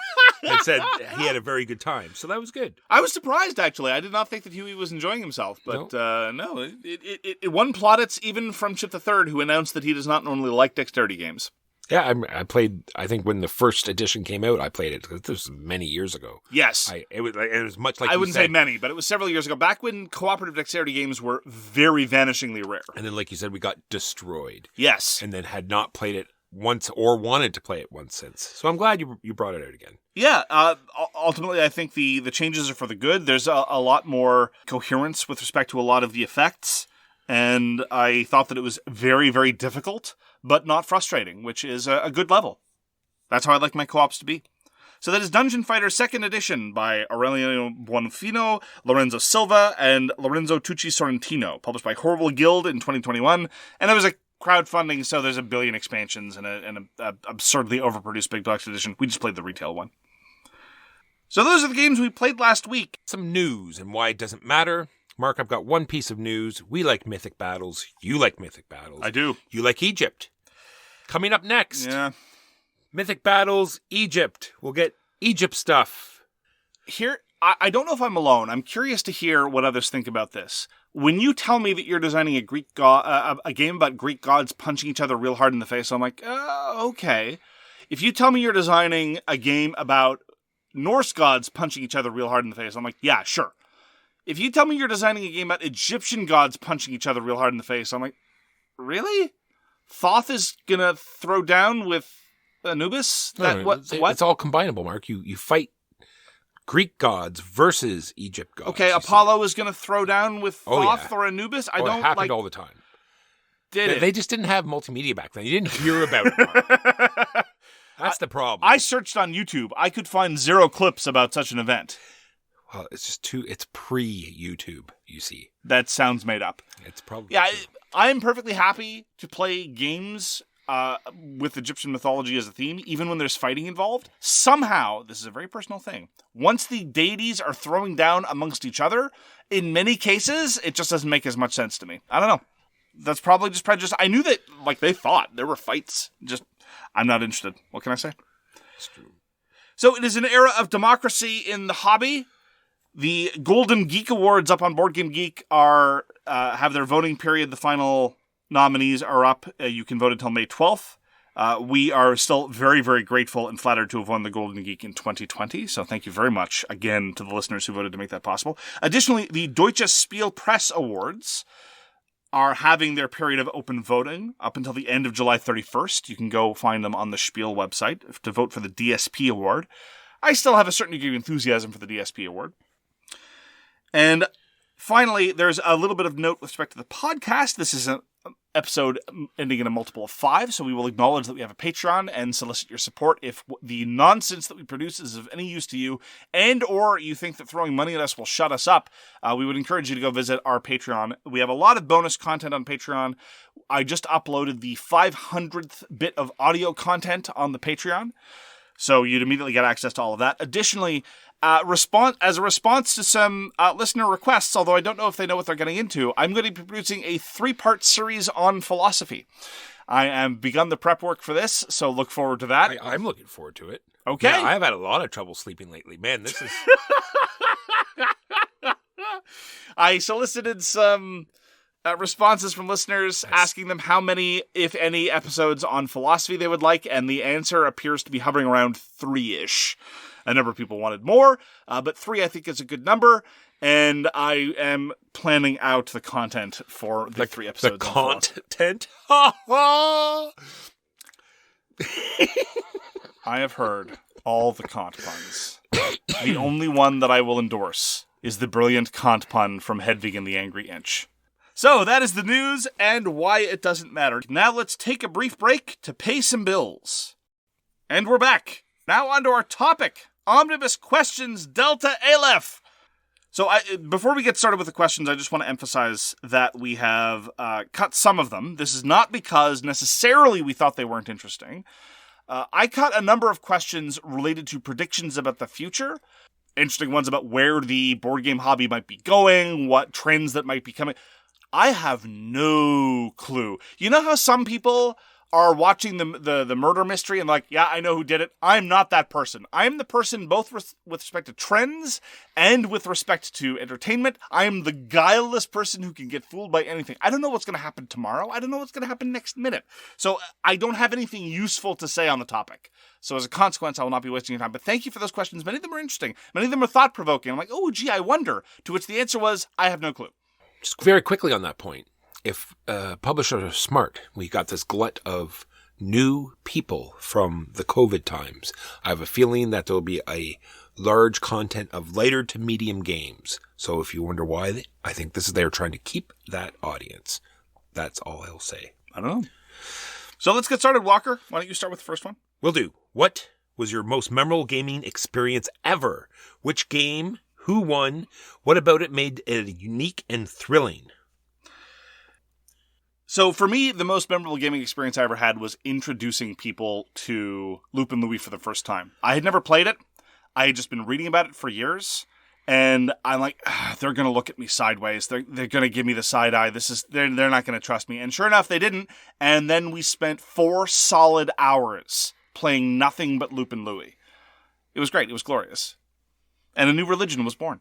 and said he had a very good time. So that was good. I was surprised, actually. I did not think that Huey was enjoying himself. But no, it won plaudits even from Chip III, who announced that he does not normally like dexterity games. Yeah, I played, I think when the first edition came out, I played it, because this was many years ago. Yes. It was much like I wouldn't say many, but it was several years ago, back when cooperative dexterity games were very vanishingly rare. And then, like you said, we got destroyed. Yes. And then had not played it once or wanted to play it once since. So I'm glad you brought it out again. Yeah, ultimately I think the changes are for the good. There's a lot more coherence with respect to a lot of the effects, and I thought that it was very, very difficult, but not frustrating, which is a good level. That's how I like my co-ops to be. So that is Dungeon Fighter 2nd Edition by Aureliano Buonfino, Lorenzo Silva, and Lorenzo Tucci Sorrentino, published by Horrible Guild in 2021. And it was a crowdfunding, so there's a billion expansions and an absurdly overproduced big box edition. We just played the retail one. So those are the games we played last week. Some news and why it doesn't matter. Mark, I've got one piece of news. We like Mythic Battles. You like Mythic Battles. I do. You like Egypt. Coming up next. Yeah. Mythic Battles, Egypt. We'll get Egypt stuff. Here, I don't know if I'm alone. I'm curious to hear what others think about this. When you tell me that you're designing a game about Greek gods punching each other real hard in the face, I'm like, okay. If you tell me you're designing a game about Norse gods punching each other real hard in the face, I'm like, yeah, sure. If you tell me you're designing a game about Egyptian gods punching each other real hard in the face, I'm like, really? Thoth is gonna throw down with Anubis? It's all combinable, Mark. You fight Greek gods versus Egypt gods. Okay, Apollo is gonna throw down with Thoth or Anubis? It happened all the time. They just didn't have multimedia back then. You didn't hear about it. That's the problem. I searched on YouTube. I could find 0 clips about such an event. Well, it's pre-YouTube, you see. That sounds made up. It's probably I am perfectly happy to play games with Egyptian mythology as a theme, even when there's fighting involved, somehow, this is a very personal thing, once the deities are throwing down amongst each other, in many cases, it just doesn't make as much sense to me. I don't know. That's probably just prejudice. I knew that, they fought. There were fights. I'm not interested. What can I say? It's true. So it is an era of democracy in the hobby. The Golden Geek Awards up on Board Game Geek have their voting period. The final nominees are up. You can vote until May 12th. We are still very, very grateful and flattered to have won the Golden Geek in 2020. So thank you very much again to the listeners who voted to make that possible. Additionally, the Deutsche Spiele Press Awards are having their period of open voting up until the end of July 31st. You can go find them on the Spiele website to vote for the DSP award. I still have a certain degree of enthusiasm for the DSP award. And finally, there's a little bit of note with respect to the podcast. This is an episode ending in a multiple of 5, so we will acknowledge that we have a Patreon and solicit your support if the nonsense that we produce is of any use to you, and or you think that throwing money at us will shut us up. We would encourage you to go visit our Patreon. We have a lot of bonus content on Patreon. I just uploaded the 500th bit of audio content on the Patreon, so you'd immediately get access to all of that. Additionally, as a response to some listener requests, although I don't know if they know what they're getting into, I'm going to be producing a 3-part series on philosophy. I have begun the prep work for this, so look forward to that. I'm looking forward to it. Okay. Yeah, I've had a lot of trouble sleeping lately. Man, this is... I solicited some responses from listeners asking them how many, if any, episodes on philosophy they would like, and the answer appears to be hovering around 3-ish. A number of people wanted more, but 3 I think is a good number, and I am planning out the content for the 3 episodes. The content? I have heard all the Kant puns. The only one that I will endorse is the brilliant Kant pun from Hedwig and the Angry Inch. So that is the news and why it doesn't matter. Now let's take a brief break to pay some bills. And we're back. Now on to our topic. Omnibus Questions Delta Aleph. So before we get started with the questions, I just want to emphasize that we have cut some of them. This is not because necessarily we thought they weren't interesting. I cut a number of questions related to predictions about the future. Interesting ones about where the board game hobby might be going, what trends that might be coming. I have no clue. You know how some people are watching the murder mystery and yeah, I know who did it. I'm not that person. I'm the person both with respect to trends and with respect to entertainment. I am the guileless person who can get fooled by anything. I don't know what's going to happen tomorrow. I don't know what's going to happen next minute. So I don't have anything useful to say on the topic. So as a consequence, I will not be wasting your time. But thank you for those questions. Many of them are interesting. Many of them are thought-provoking. I'm like, oh, gee, I wonder. To which the answer was, I have no clue. Just very quickly on that point. If publishers are smart, we got this glut of new people from the COVID times. I have a feeling that there'll be a large content of lighter to medium games. So if you wonder why, I think this is they're trying to keep that audience. That's all I'll say. I don't know. So let's get started, Walker. Why don't you start with the first one? Will do. What was your most memorable gaming experience ever? Which game? Who won? What about it made it unique and thrilling? So for me, the most memorable gaming experience I ever had was introducing people to Lupin Louis for the first time. I had never played it. I had just been reading about it for years. And I'm like, they're going to look at me sideways. They're going to give me the side eye. They're not going to trust me. And sure enough, they didn't. And then we spent 4 solid hours playing nothing but Lupin Louis. It was great. It was glorious. And a new religion was born.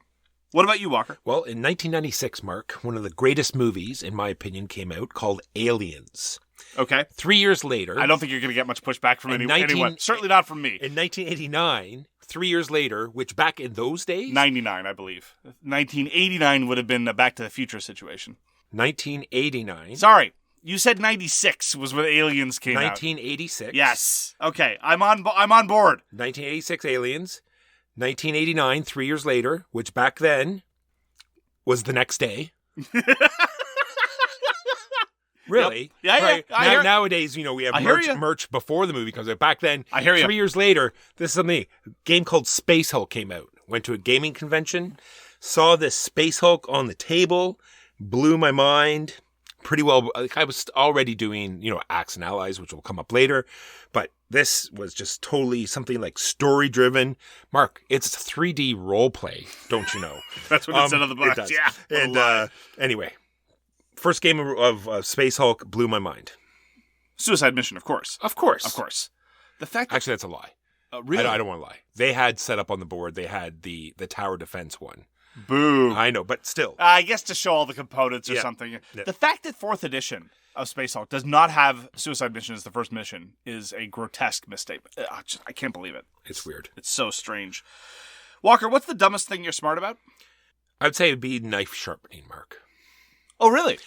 What about you, Walker? Well, in 1996, Mark, one of the greatest movies, in my opinion, came out called Aliens. Okay. 3 years later... I don't think you're going to get much pushback from anyone. Certainly not from me. In 1989, 3 years later, which back in those days... 99, I believe. 1989 would have been a Back to the Future situation. 1989. Sorry. You said 96 was when Aliens came 1986. out. Yes. Okay. I'm on board. 1986 Aliens. 1989, 3 years later, which back then was the next day. Really? Yep. Yeah, right. yeah. Nowadays, we have merch before the movie comes out. Back then, I hear you. 3 years later, this is something. A game called Space Hulk came out. Went to a gaming convention, saw this Space Hulk on the table, blew my mind. pretty well. Like, I was already doing, Acts and Allies, which will come up later, but this was just totally something like story-driven. Mark, it's 3D role play, don't you know? That's what it said on the box. Yeah. And anyway, first game of Space Hulk blew my mind. Suicide Mission, of course. Of course. Of course. The fact Actually, that's a lie. Really? I don't want to lie. They had set up on the board, they had the tower defense one. Boo. I know, but still. I guess to show all the components or something. Yeah. The fact that 4th edition of Space Hulk does not have Suicide Mission as the first mission is a grotesque misstatement. I can't believe it. It's weird. It's so strange. Walker, what's the dumbest thing you're smart about? I'd say it'd be knife sharpening, Mark. Oh, really?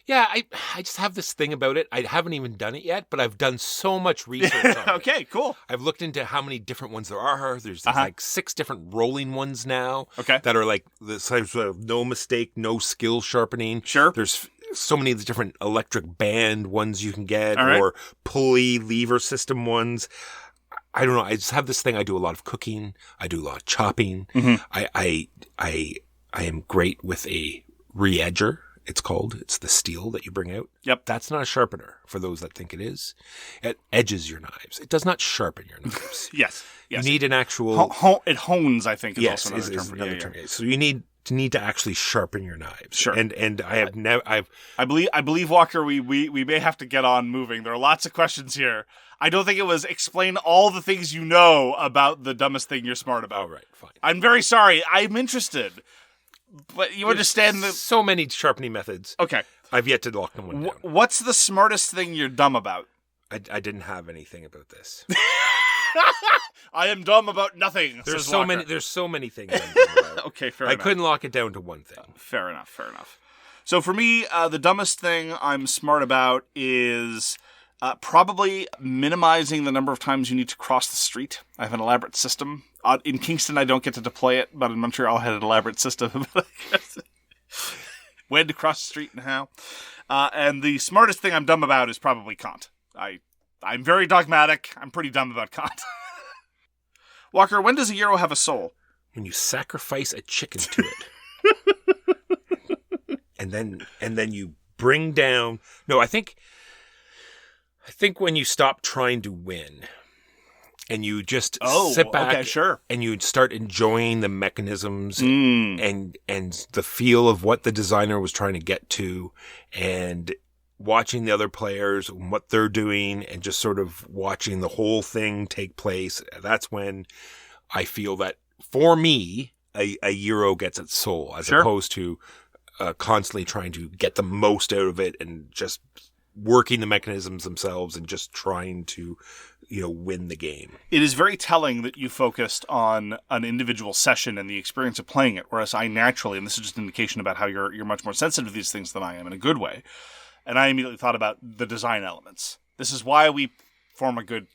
Yeah, I just have this thing about it. I haven't even done it yet, but I've done so much research on Okay, it. Cool. I've looked into how many different ones there are. There's like 6 different rolling ones now that are like the size of no mistake, no skill sharpening. Sure. There's so many of the different electric band ones you can get or pulley lever system ones. I don't know. I just have this thing. I do a lot of cooking. I do a lot of chopping. Mm-hmm. I am great with a re-edger. It's called. It's the steel that you bring out. Yep. That's not a sharpener, for those that think it is. It edges your knives. It does not sharpen your knives. Yes. You need an actual... it hones, I think, is also another term. Another term. So you need to actually sharpen your knives. Sure. And I have never... I believe, Walker, we may have to get on moving. There are lots of questions here. I don't think it was explain all the things you know about the dumbest thing you're smart about. All right, fine. I'm very sorry. I'm interested. But you understand so many sharpening methods. Okay. I've yet to lock them one down. What's the smartest thing you're dumb about? I didn't have anything about this. I am dumb about nothing. There's so many things I'm dumb about. Okay, fair enough. I couldn't lock it down to one thing. Fair enough. So for me, the dumbest thing I'm smart about is probably minimizing the number of times you need to cross the street. I have an elaborate system. In Kingston, I don't get to deploy it, but in Montreal, I had an elaborate system. When to cross the street and how. And the smartest thing I'm dumb about is probably Kant. I'm very dogmatic. I'm pretty dumb about Kant. Walker, when does a euro have a soul? When you sacrifice a chicken to it. and then you bring down... No, I think when you stop trying to win... And you just sit back and you start enjoying the mechanisms and the feel of what the designer was trying to get to and watching the other players and what they're doing and just sort of watching the whole thing take place. That's when I feel that, for me, a euro gets its soul as opposed to constantly trying to get the most out of it and just working the mechanisms themselves and just trying to win the game. It is very telling that you focused on an individual session and the experience of playing it, whereas I naturally, and this is just an indication about how you're much more sensitive to these things than I am in a good way, and I immediately thought about the design elements. This is why we form a good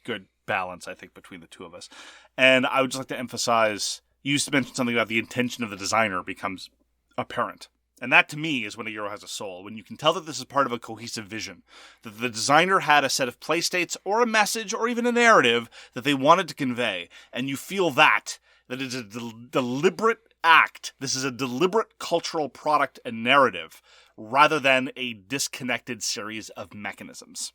balance, I think, between the two of us. And I would just like to emphasize, you used to mention something about the intention of the designer becomes apparent. And that, to me, is when a euro has a soul. When you can tell that this is part of a cohesive vision. That the designer had a set of play states or a message or even a narrative that they wanted to convey. And you feel that it's a deliberate act. This is a deliberate cultural product and narrative rather than a disconnected series of mechanisms.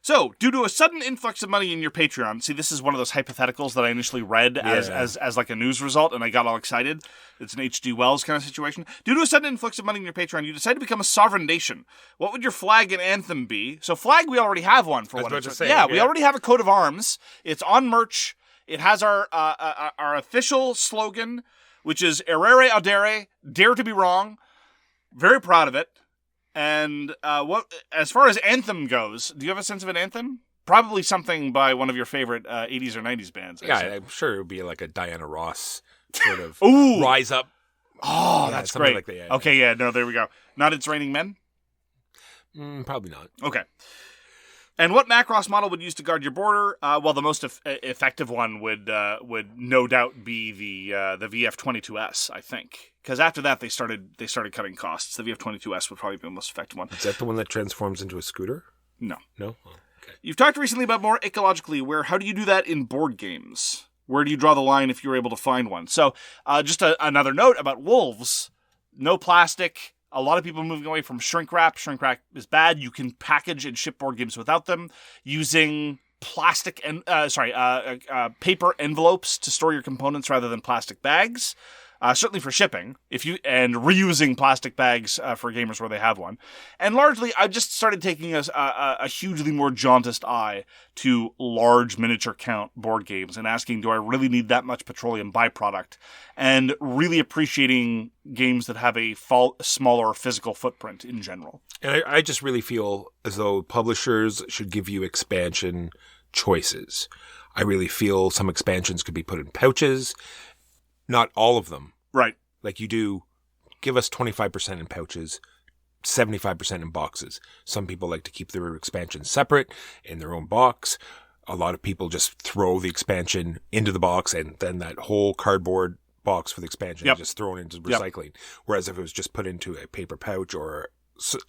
So, due to a sudden influx of money in your Patreon, see, this is one of those hypotheticals that I initially read as like a news result, and I got all excited. It's an H.G. Wells kind of situation. Due to a sudden influx of money in your Patreon, you decide to become a sovereign nation. What would your flag and anthem be? So, flag, we already have one for one. We already have a coat of arms. It's on merch. It has our official slogan, which is "Errare audere," dare to be wrong. Very proud of it. And as far as anthem goes, do you have a sense of an anthem? Probably something by one of your favorite 80s or 90s bands. I'm sure it would be like a Diana Ross sort of Ooh. Rise Up. Oh, that's great. Like okay, there we go. Not It's Raining Men? Probably not. Okay. And what Macross model would use to guard your border? Well, the most effective one would no doubt be the VF-22S, I think. Because after that, they started cutting costs. The VF-22S would probably be the most effective one. Is that the one that transforms into a scooter? No. No? Oh, okay. You've talked recently about more ecologically aware. How do you do that in board games? Where do you draw the line if you're able to find one? So, just another note about wolves. No plastic. A lot of people are moving away from shrink wrap. Shrink wrap is bad. You can package and ship board games without them using paper envelopes to store your components rather than plastic bags. Certainly for shipping, and reusing plastic bags for gamers where they have one. And largely, I've just started taking a hugely more jaundiced eye to large miniature count board games and asking, do I really need that much petroleum byproduct? And really appreciating games that have a smaller physical footprint in general. And I just really feel as though publishers should give you expansion choices. I really feel some expansions could be put in pouches. Not all of them. Right. Like you do, give us 25% in pouches, 75% in boxes. Some people like to keep their expansions separate in their own box. A lot of people just throw the expansion into the box and then that whole cardboard box for the expansion is just thrown into recycling. Yep. Whereas if it was just put into a paper pouch or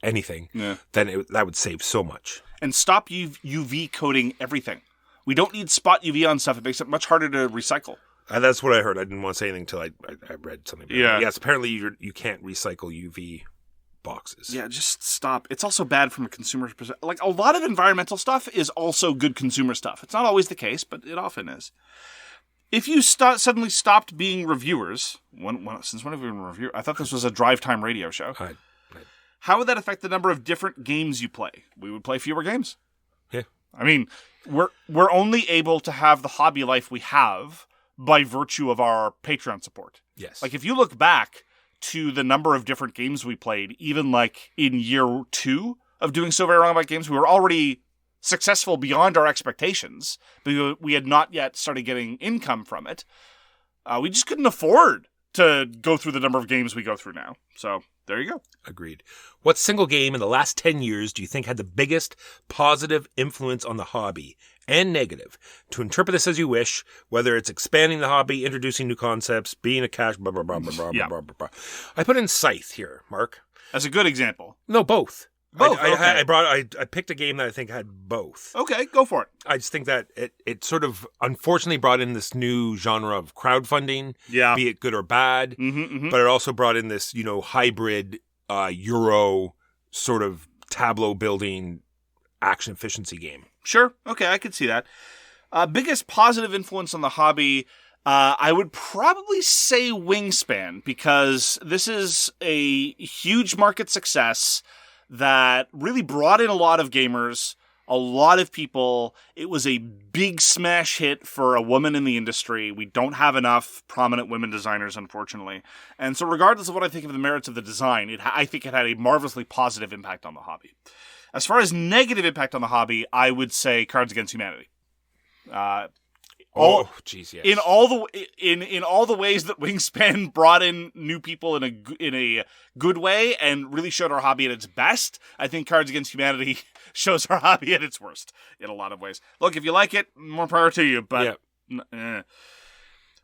anything, then that would save so much. And stop UV coating everything. We don't need spot UV on stuff. It makes it much harder to recycle. That's what I heard. I didn't want to say anything until I read something. Yeah. Yes, apparently you can't recycle UV boxes. Yeah, just stop. It's also bad from a consumer perspective. Like, a lot of environmental stuff is also good consumer stuff. It's not always the case, but it often is. If you suddenly stopped being reviewers, since when have we been reviewers? I thought this was a drive time radio show. How would that affect the number of different games you play? We would play fewer games. Yeah. I mean, we're only able to have the hobby life we have by virtue of our Patreon support. Yes. Like, if you look back to the number of different games we played, even like in year 2 of doing So Very Wrong About Games, we were already successful beyond our expectations, but we had not yet started getting income from it. We just couldn't afford to go through the number of games we go through now. So there you go. Agreed. What single game in the last 10 years do you think had the biggest positive influence on the hobby and negative? To interpret this as you wish, whether it's expanding the hobby, introducing new concepts, being a cash, blah, blah, blah, blah, blah, blah, blah, blah. I put in Scythe here, Mark. As a good example. No, both. Both. I picked a game that I think had both. Okay, go for it. I just think that it sort of unfortunately brought in this new genre of crowdfunding, be it good or bad. But it also brought in this, hybrid Euro sort of tableau building action efficiency game. Sure. Okay, I could see that. Biggest positive influence on the hobby, I would probably say Wingspan, because this is a huge market success that really brought in a lot of gamers, a lot of people. It was a big smash hit for a woman in the industry. We don't have enough prominent women designers, unfortunately. And so regardless of what I think of the merits of the design, I think it had a marvelously positive impact on the hobby. As far as negative impact on the hobby, I would say Cards Against Humanity. Yes. In all the ways that Wingspan brought in new people in a good way and really showed our hobby at its best, I think Cards Against Humanity shows our hobby at its worst in a lot of ways. Look, if you like it, more power to you. But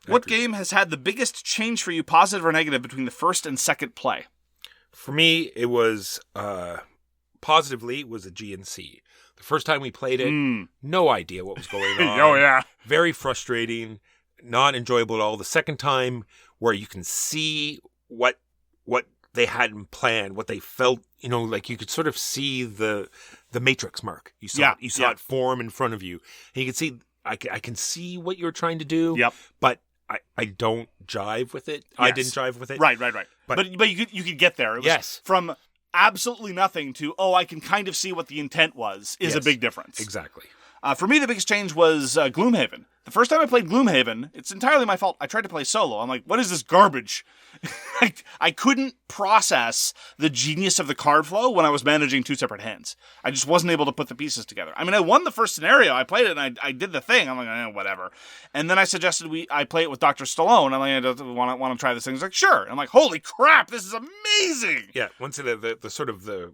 what game has had the biggest change for you, positive or negative, between the first and second play? For me, it was positively was a GNC. The first time we played it, no idea what was going on. Oh, yeah. Very frustrating, not enjoyable at all. The second time, where you can see what they hadn't planned, what they felt, like you could sort of see the Matrix, Mark. You saw it form in front of you. And you can see, I can see what you're trying to do, but I don't jive with it. Yes. I didn't jive with it. Right. But you could get there. It was from absolutely nothing to, I can kind of see what the intent was, is a big difference. Exactly. For me, the biggest change was Gloomhaven. The first time I played Gloomhaven, it's entirely my fault. I tried to play solo. I'm like, what is this garbage? I couldn't process the genius of the card flow when I was managing 2 separate hands. I just wasn't able to put the pieces together. I mean, I won the first scenario. I played it and I did the thing. I'm like, whatever. And then I suggested I play it with Dr. Stallone. I'm like, I want to try this thing. He's like, sure. I'm like, holy crap, this is amazing. Yeah, once the sort of the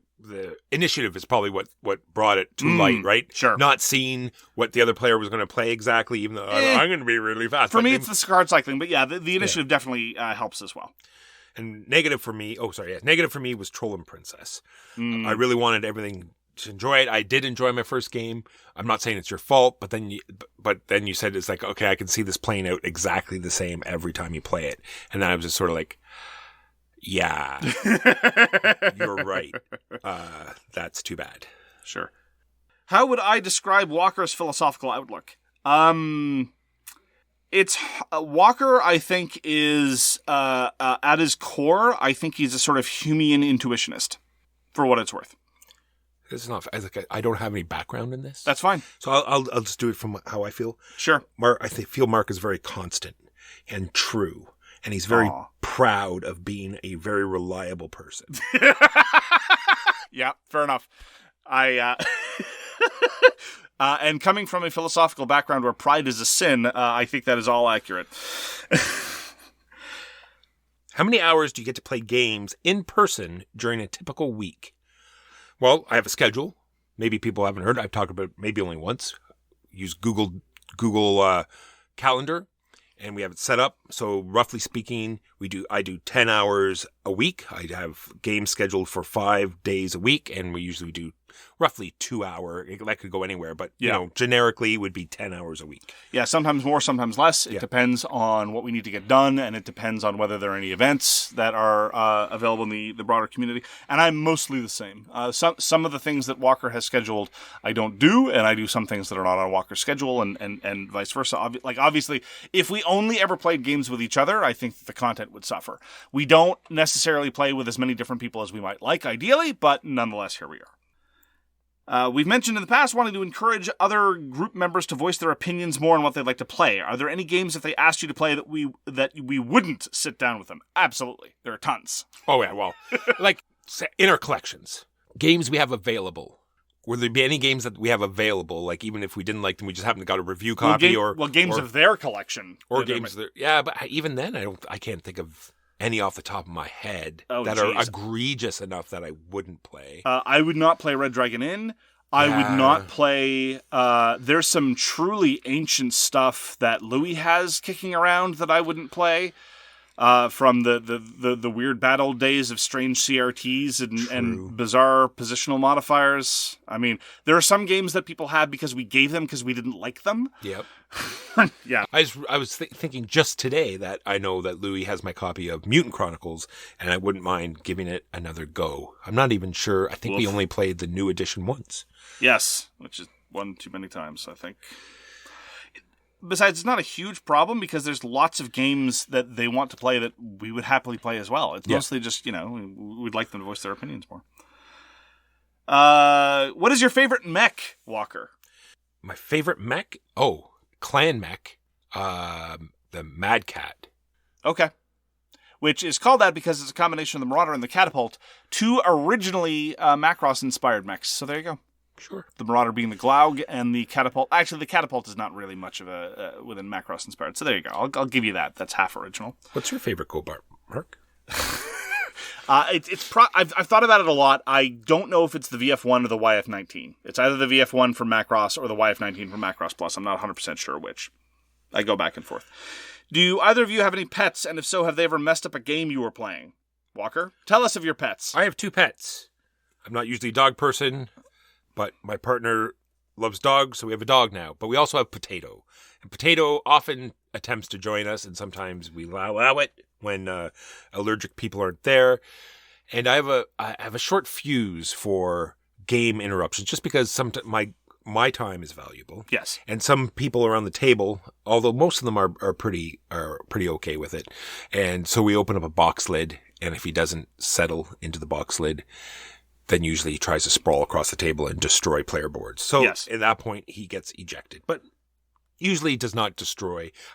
initiative is probably what brought it to light, right? Sure. Not seeing what the other player was going to play exactly, even though I'm going to be really fast. For me, it's the card cycling, but the initiative definitely helps as well. And negative for me was Troll and Princess. I really wanted everything to enjoy it. I did enjoy my first game. I'm not saying it's your fault, but then you said it's like, okay, I can see this playing out exactly the same every time you play it. And then I was just sort of like, Yeah. You're right. That's too bad. Sure. How would I describe Walker's philosophical outlook? It's Walker, I think, is at his core, I think he's a sort of Humean intuitionist, for what it's worth. This is not. I don't have any background in this. That's fine. So I'll just do it from how I feel. Sure. I feel Mark is very constant and true, and he's very proud of being a very reliable person. Yeah, fair enough. And coming from a philosophical background where pride is a sin, I think that is all accurate. How many hours do you get to play games in person during a typical week? Well, I have a schedule. Maybe people haven't heard. I've talked about it maybe only once. Use Google Calendar, and we have it set up. So roughly speaking, I do 10 hours a week. I have games scheduled for 5 days a week, and we usually do roughly 2 hour. That could go anywhere, but generically it would be 10 hours a week. Yeah, sometimes more, sometimes less. It depends on what we need to get done, and it depends on whether there are any events that are available in the broader community. And I'm mostly the same. Some of the things that Walker has scheduled I don't do, and I do some things that are not on Walker's schedule, and vice versa. Obviously, if we only ever played games with each other, I think that the content would suffer. We don't necessarily play with as many different people as we might like, ideally, but nonetheless, here we are. We've mentioned in the past wanting to encourage other group members to voice their opinions more on what they'd like to play. Are there any games if they asked you to play that we wouldn't sit down with them? Absolutely. There are tons. Oh, yeah, well, like in our collections, games we have available. Would there be any games that we have available, like even if we didn't like them, we just happen to got a review copy games of their collection. Or games but even then I can't think of any off the top of my head that are egregious enough that I wouldn't play. I would not play Red Dragon Inn. I would not play... there's some truly ancient stuff that Louis has kicking around that I wouldn't play. From the weird battle days of strange CRTs and bizarre positional modifiers. I mean, there are some games that people have because we gave them because we didn't like them. Yep. Yeah. I was thinking just today that I know that Louis has my copy of Mutant Chronicles, and I wouldn't mind giving it another go. I'm not even sure. I think we only played the new edition once. Yes, which is one too many times, I think. Besides, it's not a huge problem because there's lots of games that they want to play that we would happily play as well. It's mostly just, we'd like them to voice their opinions more. What is your favorite mech, Walker? My favorite mech? Oh, clan mech. The Mad Cat. Okay. Which is called that because it's a combination of the Marauder and the Catapult, two originally Macross-inspired mechs. So there you go. Sure. The Marauder being the Glaug and the Catapult. Actually, the Catapult is not really much of a within Macross inspired. So there you go. I'll give you that. That's half original. What's your favorite Cobart, Mark? I've thought about it a lot. I don't know if it's the VF1 or the YF19. It's either the VF1 from Macross or the YF19 from Macross Plus. I'm not 100% sure which. I go back and forth. Do either of you have any pets? And if so, have they ever messed up a game you were playing? Walker, tell us of your pets. I have 2 pets. I'm not usually a dog person, but my partner loves dogs, so we have a dog now. But we also have Potato. And Potato often attempts to join us, and sometimes we allow it when allergic people aren't there. And I have a short fuse for game interruptions, just because my time is valuable. Yes. And some people around the table, although most of them are pretty okay with it. And so we open up a box lid, and if he doesn't settle into the box lid, then usually he tries to sprawl across the table and destroy player boards. So yes. At that point, he gets ejected. But usually does not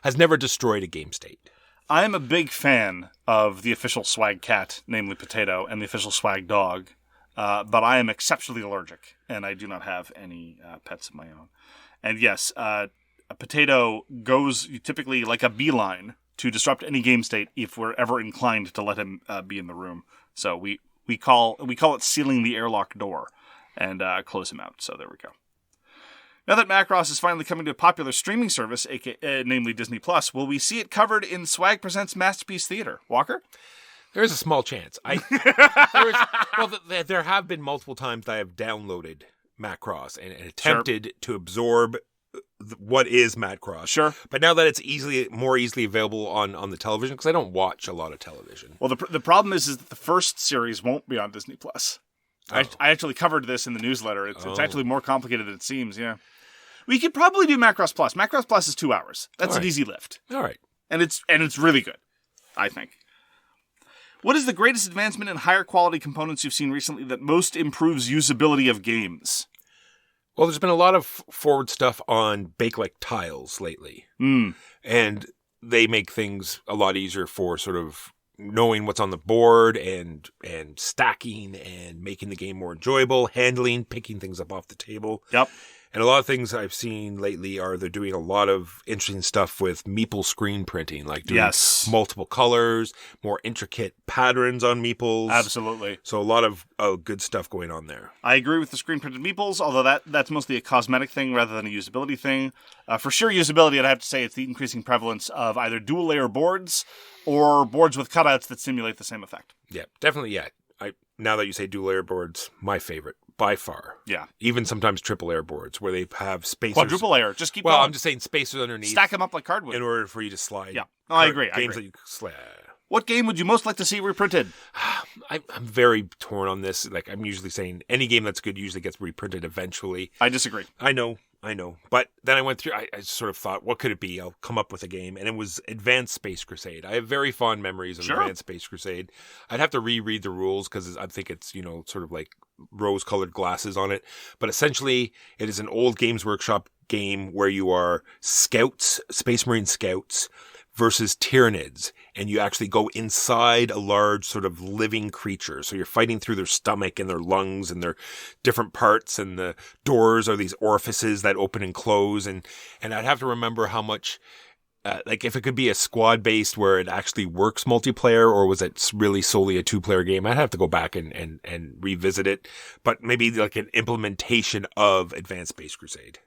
has never destroyed a game state. I am a big fan of the official swag cat, namely Potato, and the official swag dog. But I am exceptionally allergic, and I do not have any pets of my own. And yes, a Potato goes typically like a beeline to disrupt any game state if we're ever inclined to let him be in the room. So we call it sealing the airlock door and close him out. So there we go. Now that Macross is finally coming to a popular streaming service, namely Disney Plus, will we see it covered in Swag Presents Masterpiece Theater? Walker? There is a small chance. There have been multiple times that I have downloaded Macross and attempted to absorb what is Macross. Sure. But now that it's more easily available on the television, because I don't watch a lot of television. Well, the problem is that the first series won't be on Disney Plus. I actually covered this in the newsletter. It's actually more complicated than it seems. Yeah. We could probably do Macross Plus. Macross Plus is 2 hours. That's an easy lift. All right. And it's really good, I think. What is the greatest advancement in higher quality components you've seen recently that most improves usability of games? Well, there's been a lot of forward stuff on Bakelite tiles lately. And they make things a lot easier for sort of knowing what's on the board and stacking and making the game more enjoyable, handling, picking things up off the table. Yep. And a lot of things I've seen lately are they're doing a lot of interesting stuff with meeple screen printing, like doing multiple colors, more intricate patterns on meeples. Absolutely. So a lot of good stuff going on there. I agree with the screen printed meeples, although that's mostly a cosmetic thing rather than a usability thing. For sure usability, I'd have to say it's the increasing prevalence of either dual layer boards or boards with cutouts that simulate the same effect. Yeah, definitely. Yeah. Now that you say dual layer boards, my favorite. By far. Yeah. Even sometimes triple layer boards where they have spacers. Quadruple layer. Just keep going. I'm just saying spacers underneath. Stack them up like cardwood. In order for you to slide. Yeah. No, I agree. Games that you slide. What game would you most like to see reprinted? I'm very torn on this. Like, I'm usually saying any game that's good usually gets reprinted eventually. I disagree. I know. But then I went through, I sort of thought, what could it be? I'll come up with a game. And it was Advanced Space Crusade. I have very fond memories of Advanced Space Crusade. I'd have to reread the rules because I think it's, sort of like rose-colored glasses on it. But essentially, it is an old Games Workshop game where you are scouts, Space Marine scouts, versus Tyranids, and you actually go inside a large sort of living creature. So you're fighting through their stomach and their lungs and their different parts, and the doors are these orifices that open and close. And I'd have to remember how much, like if it could be a squad based where it actually works multiplayer, or was it really solely a 2-player game? I'd have to go back and revisit it, but maybe like an implementation of Advanced Space Crusade.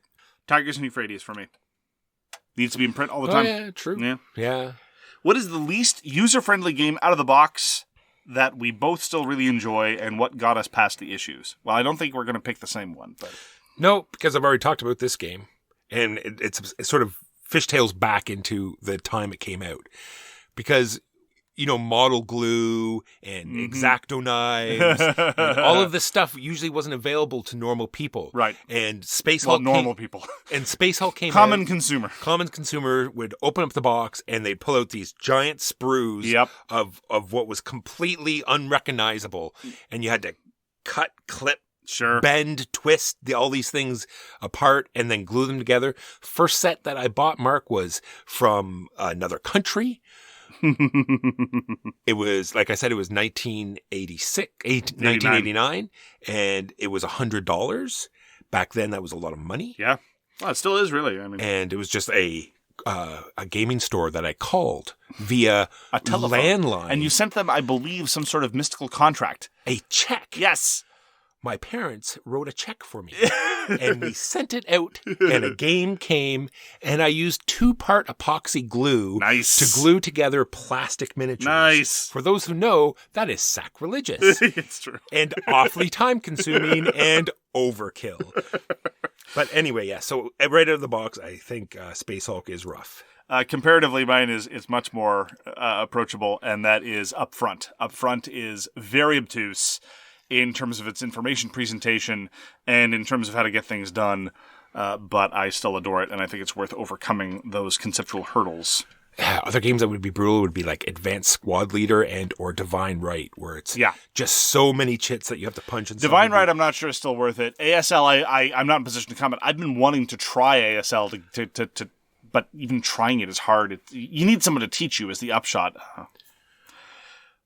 Tigers and Euphrates for me. Needs to be in print all the time. Yeah, true. Yeah. What is the least user-friendly game out of the box that we both still really enjoy, and what got us past the issues? Well, I don't think we're going to pick the same one, but no, because I've already talked about this game, and it's sort of fishtails back into the time it came out, because model glue and X-Acto knives and all of this stuff usually wasn't available to normal people. Right. And Space Hulk people. And Space Hulk came Common out. consumer. Common consumer would open up the box and they'd pull out these giant sprues of what was completely unrecognizable. And you had to cut, clip, bend, twist all these things apart and then glue them together. First set that I bought, Mark, was from another country. It was, like I said, it was 1989, and it was $100. Back then, that was a lot of money. Yeah. Well, it still is, really. And it was just a gaming store that I called via a telephone landline. And you sent them, I believe, some sort of mystical contract. A check. Yes. My parents wrote a check for me, and we sent it out, and a game came, and I used 2-part epoxy glue to glue together plastic miniatures. Nice. For those who know, that is sacrilegious. It's true. And awfully time-consuming and overkill. But anyway, yeah, so right out of the box, I think Space Hulk is rough. Comparatively, mine is much more approachable, and that is Upfront. Upfront is very obtuse in terms of its information presentation and in terms of how to get things done, but I still adore it, and I think it's worth overcoming those conceptual hurdles. Other games that would be brutal would be like Advanced Squad Leader and or Divine Right, where it's just so many chits that you have to punch. And Divine Right, I'm not sure is still worth it. ASL, I'm not in position to comment. I've been wanting to try ASL, to but even trying it is hard. You need someone to teach you is the upshot.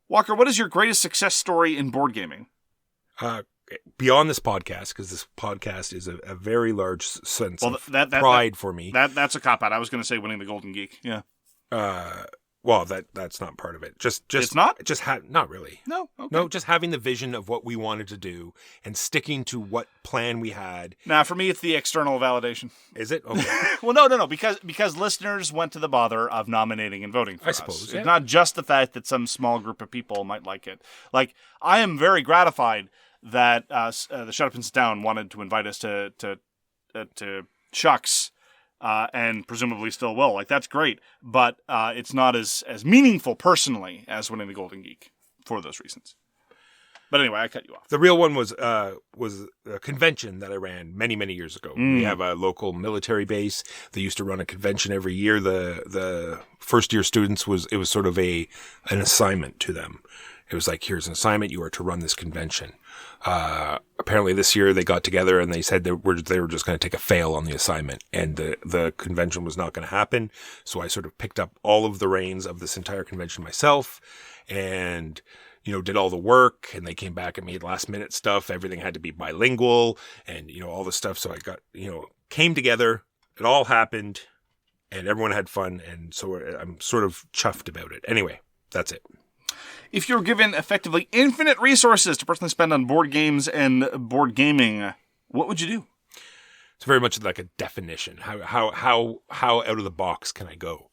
Walker, what is your greatest success story in board gaming? Beyond this podcast, because this podcast is a very large sense of pride for me. That's a cop-out. I was going to say winning the Golden Geek. Yeah. Well, that's not part of it. Just it's not? Not really. No. Okay. No, just having the vision of what we wanted to do and sticking to what plan we had. Nah, for me, it's the external validation. Is it? Okay. Well, no, because listeners went to the bother of nominating and voting for us. I suppose. Yeah. It's not just the fact that some small group of people might like it. Like, I am very gratified that the Shut Up and Sit Down wanted to invite us to Shucks and presumably still will. Like, that's great, but it's not as meaningful personally as winning the Golden Geek for those reasons. But anyway, I cut you off. The real one was a convention that I ran many, many years ago. We have a local military base. They used to run a convention every year. The first year students it was sort of an assignment to them. It was like, here's an assignment. You are to run this convention. Apparently this year they got together and they said they were just going to take a fail on the assignment, and the convention was not going to happen. So I sort of picked up all of the reins of this entire convention myself, and did all the work, and they came back and made last minute stuff. Everything had to be bilingual and, all this stuff. So I got, came together, it all happened, and everyone had fun. And so I'm sort of chuffed about it. Anyway, that's it. If you're given effectively infinite resources to personally spend on board games and board gaming, what would you do? It's very much like a definition. How out of the box can I go?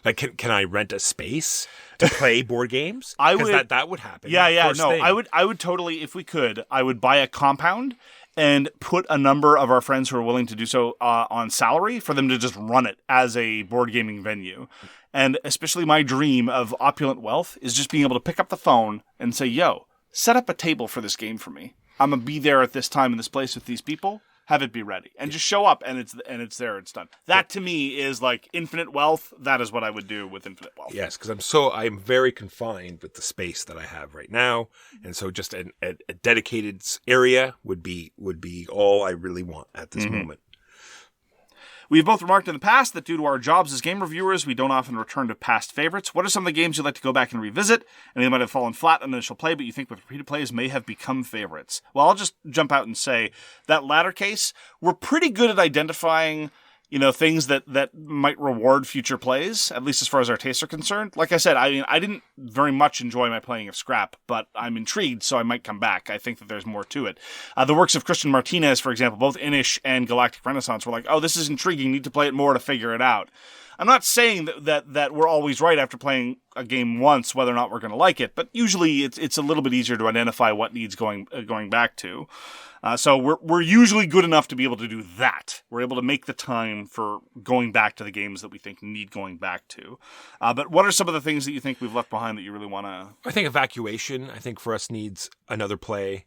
Like, can I rent a space to play board games? I would. That would happen. Yeah. No, I would totally, if we could, I would buy a compound and put a number of our friends who are willing to do so on salary for them to just run it as a board gaming venue. And especially my dream of opulent wealth is just being able to pick up the phone and say, yo, set up a table for this game for me. I'm going to be there at this time in this place with these people. Have it be ready, and just show up, and it's there, it's done. That to me is like infinite wealth. That is what I would do with infinite wealth. Yes, because I'm very confined with the space that I have right now, and so just a dedicated area would be all I really want at this moment. We have both remarked in the past that due to our jobs as game reviewers, we don't often return to past favorites. What are some of the games you'd like to go back and revisit? And they might have fallen flat on initial play, but you think with repeated plays may have become favorites. Well, I'll just jump out and say that latter case, we're pretty good at identifying, things that might reward future plays, at least as far as our tastes are concerned. Like I said, I didn't very much enjoy my playing of Scrap, but I'm intrigued, so I might come back. I think that there's more to it. The works of Christian Martinez, for example, both Inish and Galactic Renaissance, were like, oh, this is intriguing, need to play it more to figure it out. I'm not saying that we're always right after playing a game once, whether or not we're going to like it, but usually it's a little bit easier to identify what needs going back to. So we're usually good enough to be able to do that. We're able to make the time for going back to the games that we think need going back to. But what are some of the things that you think we've left behind that you really want to... I think Evacuation, for us needs another play.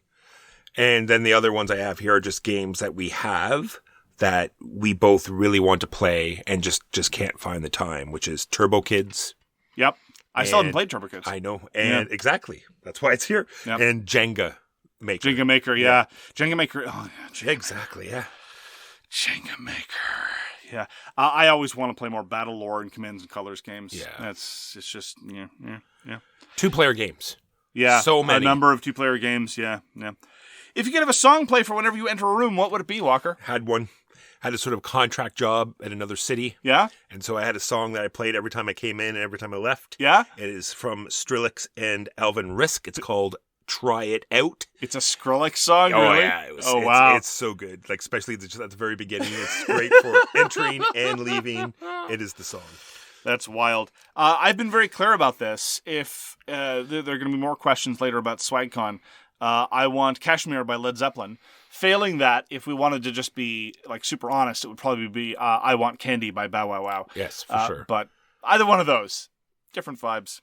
And then the other ones I have here are just games that we have that we both really want to play and just can't find the time, which is Turbo Kids. Yep. I still haven't played Turbo Kids. I know. And exactly. That's why it's here. Yep. And Jenga Maker. Jenga Maker, yeah. Jenga Maker. Oh, yeah. Jenga exactly, Maker. yeah. Jenga Maker. Yeah. I always want to play more Battle Lore and Commands and Colors games. Yeah. It's just, yeah. 2-player games. Yeah. So many. A number of 2-player games, yeah. If you could have a song play for whenever you enter a room, what would it be, Walker? Had one. Had a sort of contract job at another city. Yeah? And so I had a song that I played every time I came in and every time I left. Yeah? It is from Skrillex and Alvin Risk. It's called Try It Out. It's a Skrillex song, oh, really? Yeah. Wow. It's so good. Like, especially just at the very beginning. It's great for entering and leaving. It is the song. That's wild. I've been very clear about this. If there are going to be more questions later about SwagCon, I want Kashmir by Led Zeppelin. Failing that, if we wanted to just be like super honest, it would probably be I Want Candy by Bow Wow Wow. Yes, for sure. But either one of those, different vibes.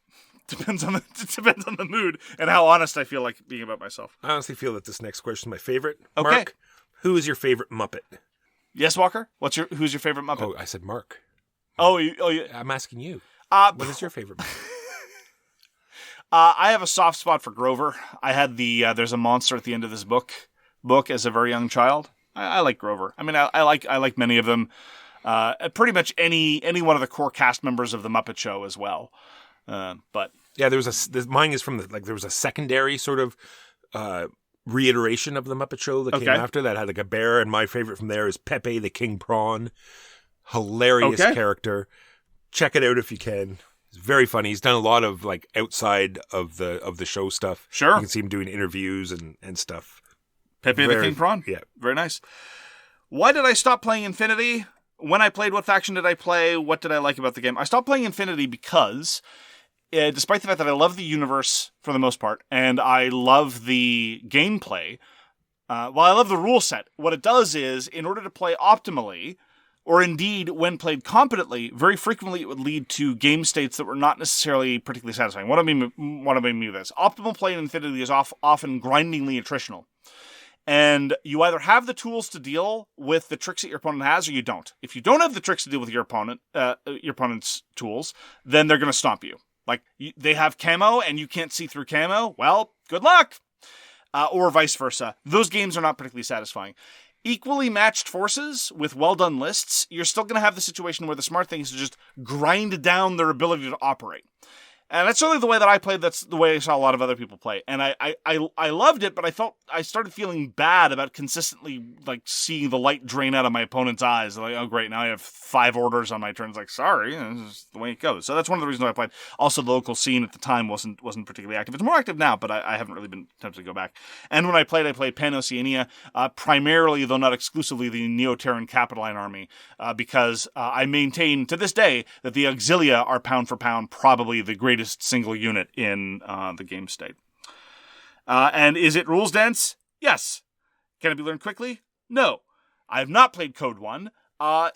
Depends on the mood and how honest I feel like being about myself. I honestly feel that this next question is my favorite. Okay. Mark, who is your favorite Muppet? Yes, Walker? Who's your favorite Muppet? Oh, I said Mark. Oh, yeah. I'm asking you. What is your favorite Muppet? I have a soft spot for Grover. I had there's a monster at the end of this book as a very young child. I like Grover. I mean, I like many of them. Pretty much any one of the core cast members of the Muppet Show as well. But yeah, mine is from there was a secondary sort of reiteration of the Muppet Show that came after that had like a bear, and my favorite from there is Pepe the King Prawn. Hilarious character. Check it out if you can. It's very funny. He's done a lot of like outside of the show stuff. Sure. You can see him doing interviews and stuff. Pepe the King Prawn? Yeah. Very nice. Why did I stop playing Infinity? When I played, what faction did I play? What did I like about the game? I stopped playing Infinity because, despite the fact that I love the universe for the most part, and I love the gameplay, I love the rule set. What it does is, in order to play optimally, or indeed, when played competently, very frequently it would lead to game states that were not necessarily particularly satisfying. What do I mean by this? Optimal play in Infinity is often grindingly attritional. And you either have the tools to deal with the tricks that your opponent has, or you don't. If you don't have the tricks to deal with your opponent's tools, then they're going to stomp you. Like, they have camo and you can't see through camo. Well, good luck. Or vice versa. Those games are not particularly satisfying. Equally matched forces with well-done lists, you're still going to have the situation where the smart thing is to just grind down their ability to operate. And that's certainly the way that I played. That's the way I saw a lot of other people play. And I loved it, but I started feeling bad about consistently like seeing the light drain out of my opponent's eyes. Like, oh great, now I have 5 orders on my turn. It's like, sorry, this is the way it goes. So that's one of the reasons why I played. Also, the local scene at the time wasn't particularly active. It's more active now, but I haven't really been tempted to go back. And when I played Pan-Oceania, primarily, though not exclusively, the Neo-Terran Capitoline army, because I maintain to this day that the Auxilia are pound for pound probably the greatest single unit in the game state. And is it rules dense? Yes. Can it be learned quickly? No. I have not played Code 1. I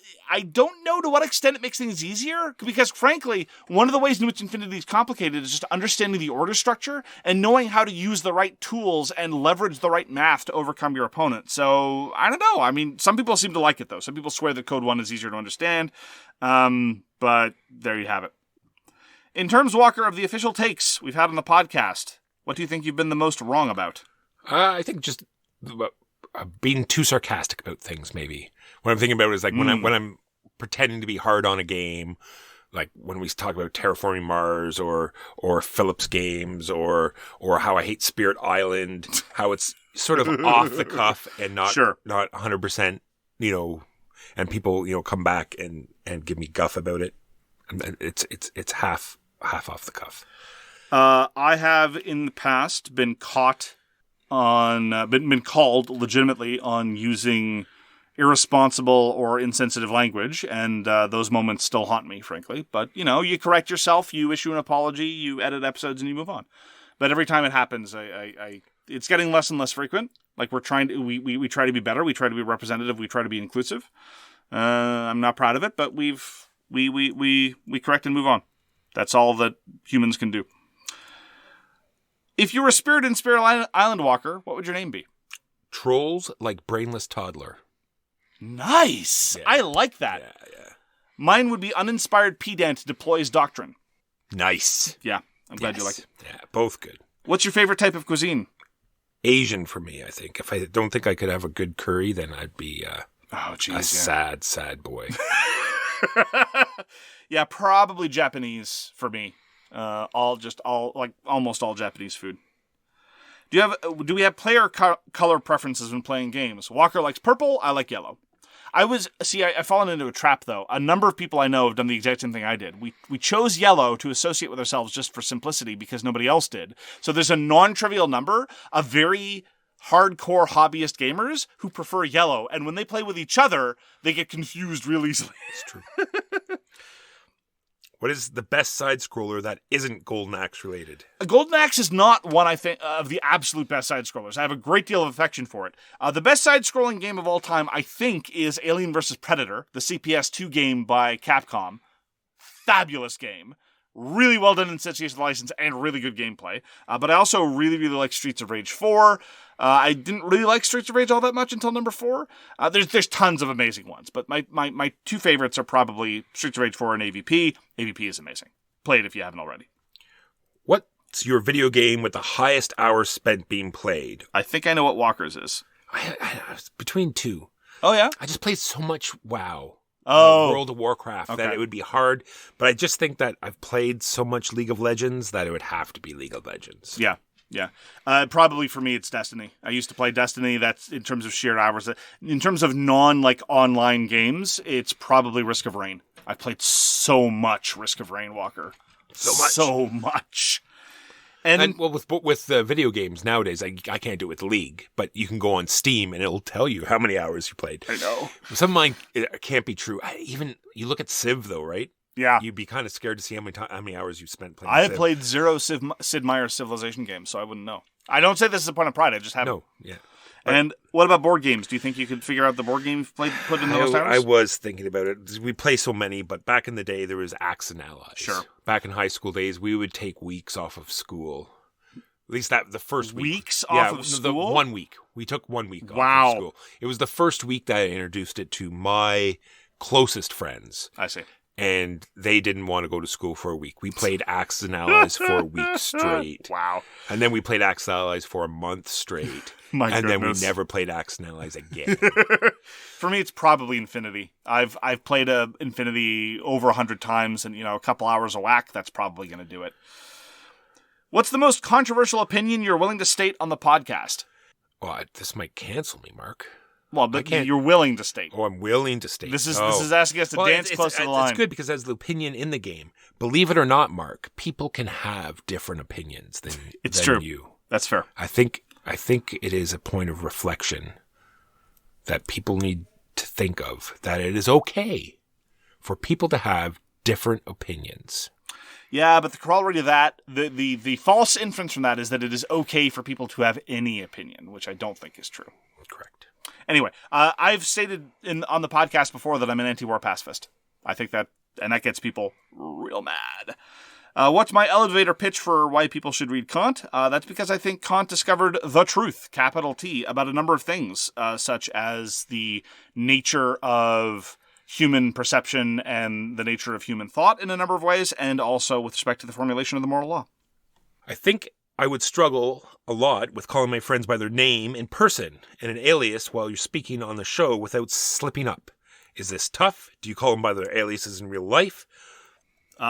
don't know to what extent it makes things easier, because frankly, one of the ways in which Infinity is complicated is just understanding the order structure and knowing how to use the right tools and leverage the right math to overcome your opponent. So, I don't know. I mean, some people seem to like it, though. Some people swear that Code 1 is easier to understand. But there you have it. In terms, Walker, of the official takes we've had on the podcast, what do you think you've been the most wrong about? I think just being too sarcastic about things, maybe. What I'm thinking about is like when I'm pretending to be hard on a game, like when we talk about Terraforming Mars or Phillips games or how I hate Spirit Island, how it's sort of off the cuff and not 100%, and people, come back and give me guff about it. And it's half off the cuff. I have in the past been caught on, been called legitimately on using irresponsible or insensitive language, and those moments still haunt me, frankly. But, you correct yourself, you issue an apology, you edit episodes, and you move on. But every time it happens, it's getting less and less frequent. Like we try to be better, we try to be representative, we try to be inclusive. I'm not proud of it, but we correct and move on. That's all that humans can do. If you were a spirit in Spirit Island Walker, what would your name be? Trolls like brainless toddler. Nice! Yeah. I like that. Yeah. Mine would be uninspired pedant deploys doctrine. Nice. Yeah, I'm glad you like it. Yeah, both good. What's your favorite type of cuisine? Asian for me, I think. If I don't think I could have a good curry, then I'd be sad boy. Yeah, probably Japanese for me. Almost all Japanese food. Do we have player color preferences when playing games? Walker likes purple. I like yellow. I've fallen into a trap though. A number of people I know have done the exact same thing I did. We chose yellow to associate with ourselves just for simplicity because nobody else did. So there's a non-trivial number of very hardcore hobbyist gamers who prefer yellow, and when they play with each other, they get confused real easily. It's true. What is the best side-scroller that isn't Golden Axe related? Golden Axe is not one, I think, of the absolute best side-scrollers. I have a great deal of affection for it. The best side-scrolling game of all time, I think, is Alien vs. Predator, the CPS2 game by Capcom. Fabulous game. Really well done in Sensation license and really good gameplay. But I also really, really like Streets of Rage 4. I didn't really like Streets of Rage all that much until number 4. There's tons of amazing ones, but my two favorites are probably Streets of Rage 4 and AVP. AVP is amazing. Play it if you haven't already. What's your video game with the highest hours spent being played? I think I know what Walker's is. I was between two. Oh, yeah? I just played so much WoW. World of Warcraft, that it would be hard. But I just think that I've played so much League of Legends that it would have to be League of Legends. Yeah. Probably for me, it's Destiny. I used to play Destiny. That's in terms of sheer hours. In terms of online games, it's probably Risk of Rain. I played so much Risk of Rain, Walker. So much. And with video games nowadays, I can't do it with League, but you can go on Steam and it'll tell you how many hours you played. I know. Some of mine can't be true. You look at Civ though, right? Yeah. You'd be kind of scared to see how many hours you spent playing. I have played zero Sid Meier's Civilization games, so I wouldn't know. I don't say this as a point of pride. I just haven't. No. Yeah. And what about board games? Do you think you could figure out the board game you've put in those towers? I was thinking about it. We play so many, but back in the day, there was Axe and Allies. Sure. Back in high school days, we would take weeks off of school. At least the first week. Weeks off of school? 1 week. We took 1 week off Wow. of school. It was the first week that I introduced it to my closest friends. I see. And they didn't want to go to school for a week. We played Axes and Allies for a week straight. Wow. And then we played Axes and Allies for a month straight. And then we never played Axes and Allies again. For me, it's probably Infinity. I've played Infinity over 100 times, and a couple hours a whack. That's probably going to do it. What's the most controversial opinion you're willing to state on the podcast? Well, this might cancel me, Mark. Well, but you're willing to state. Oh, I'm willing to state. This is asking us to dance close to the line. It's good because as the opinion in the game, believe it or not, Mark, people can have different opinions than true. You. That's fair. I think it is a point of reflection that people need to think of, that it is okay for people to have different opinions. Yeah, but the corollary to that, the false inference from that is that it is okay for people to have any opinion, which I don't think is true. Correct. Anyway, I've stated on the podcast before that I'm an anti-war pacifist. I think that gets people real mad. What's my elevator pitch for why people should read Kant? That's because I think Kant discovered the truth, capital T, about a number of things, such as the nature of human perception and the nature of human thought in a number of ways, and also with respect to the formulation of the moral law. I think I would struggle a lot with calling my friends by their name in person and an alias while you're speaking on the show without slipping up. Is this tough? Do you call them by their aliases in real life?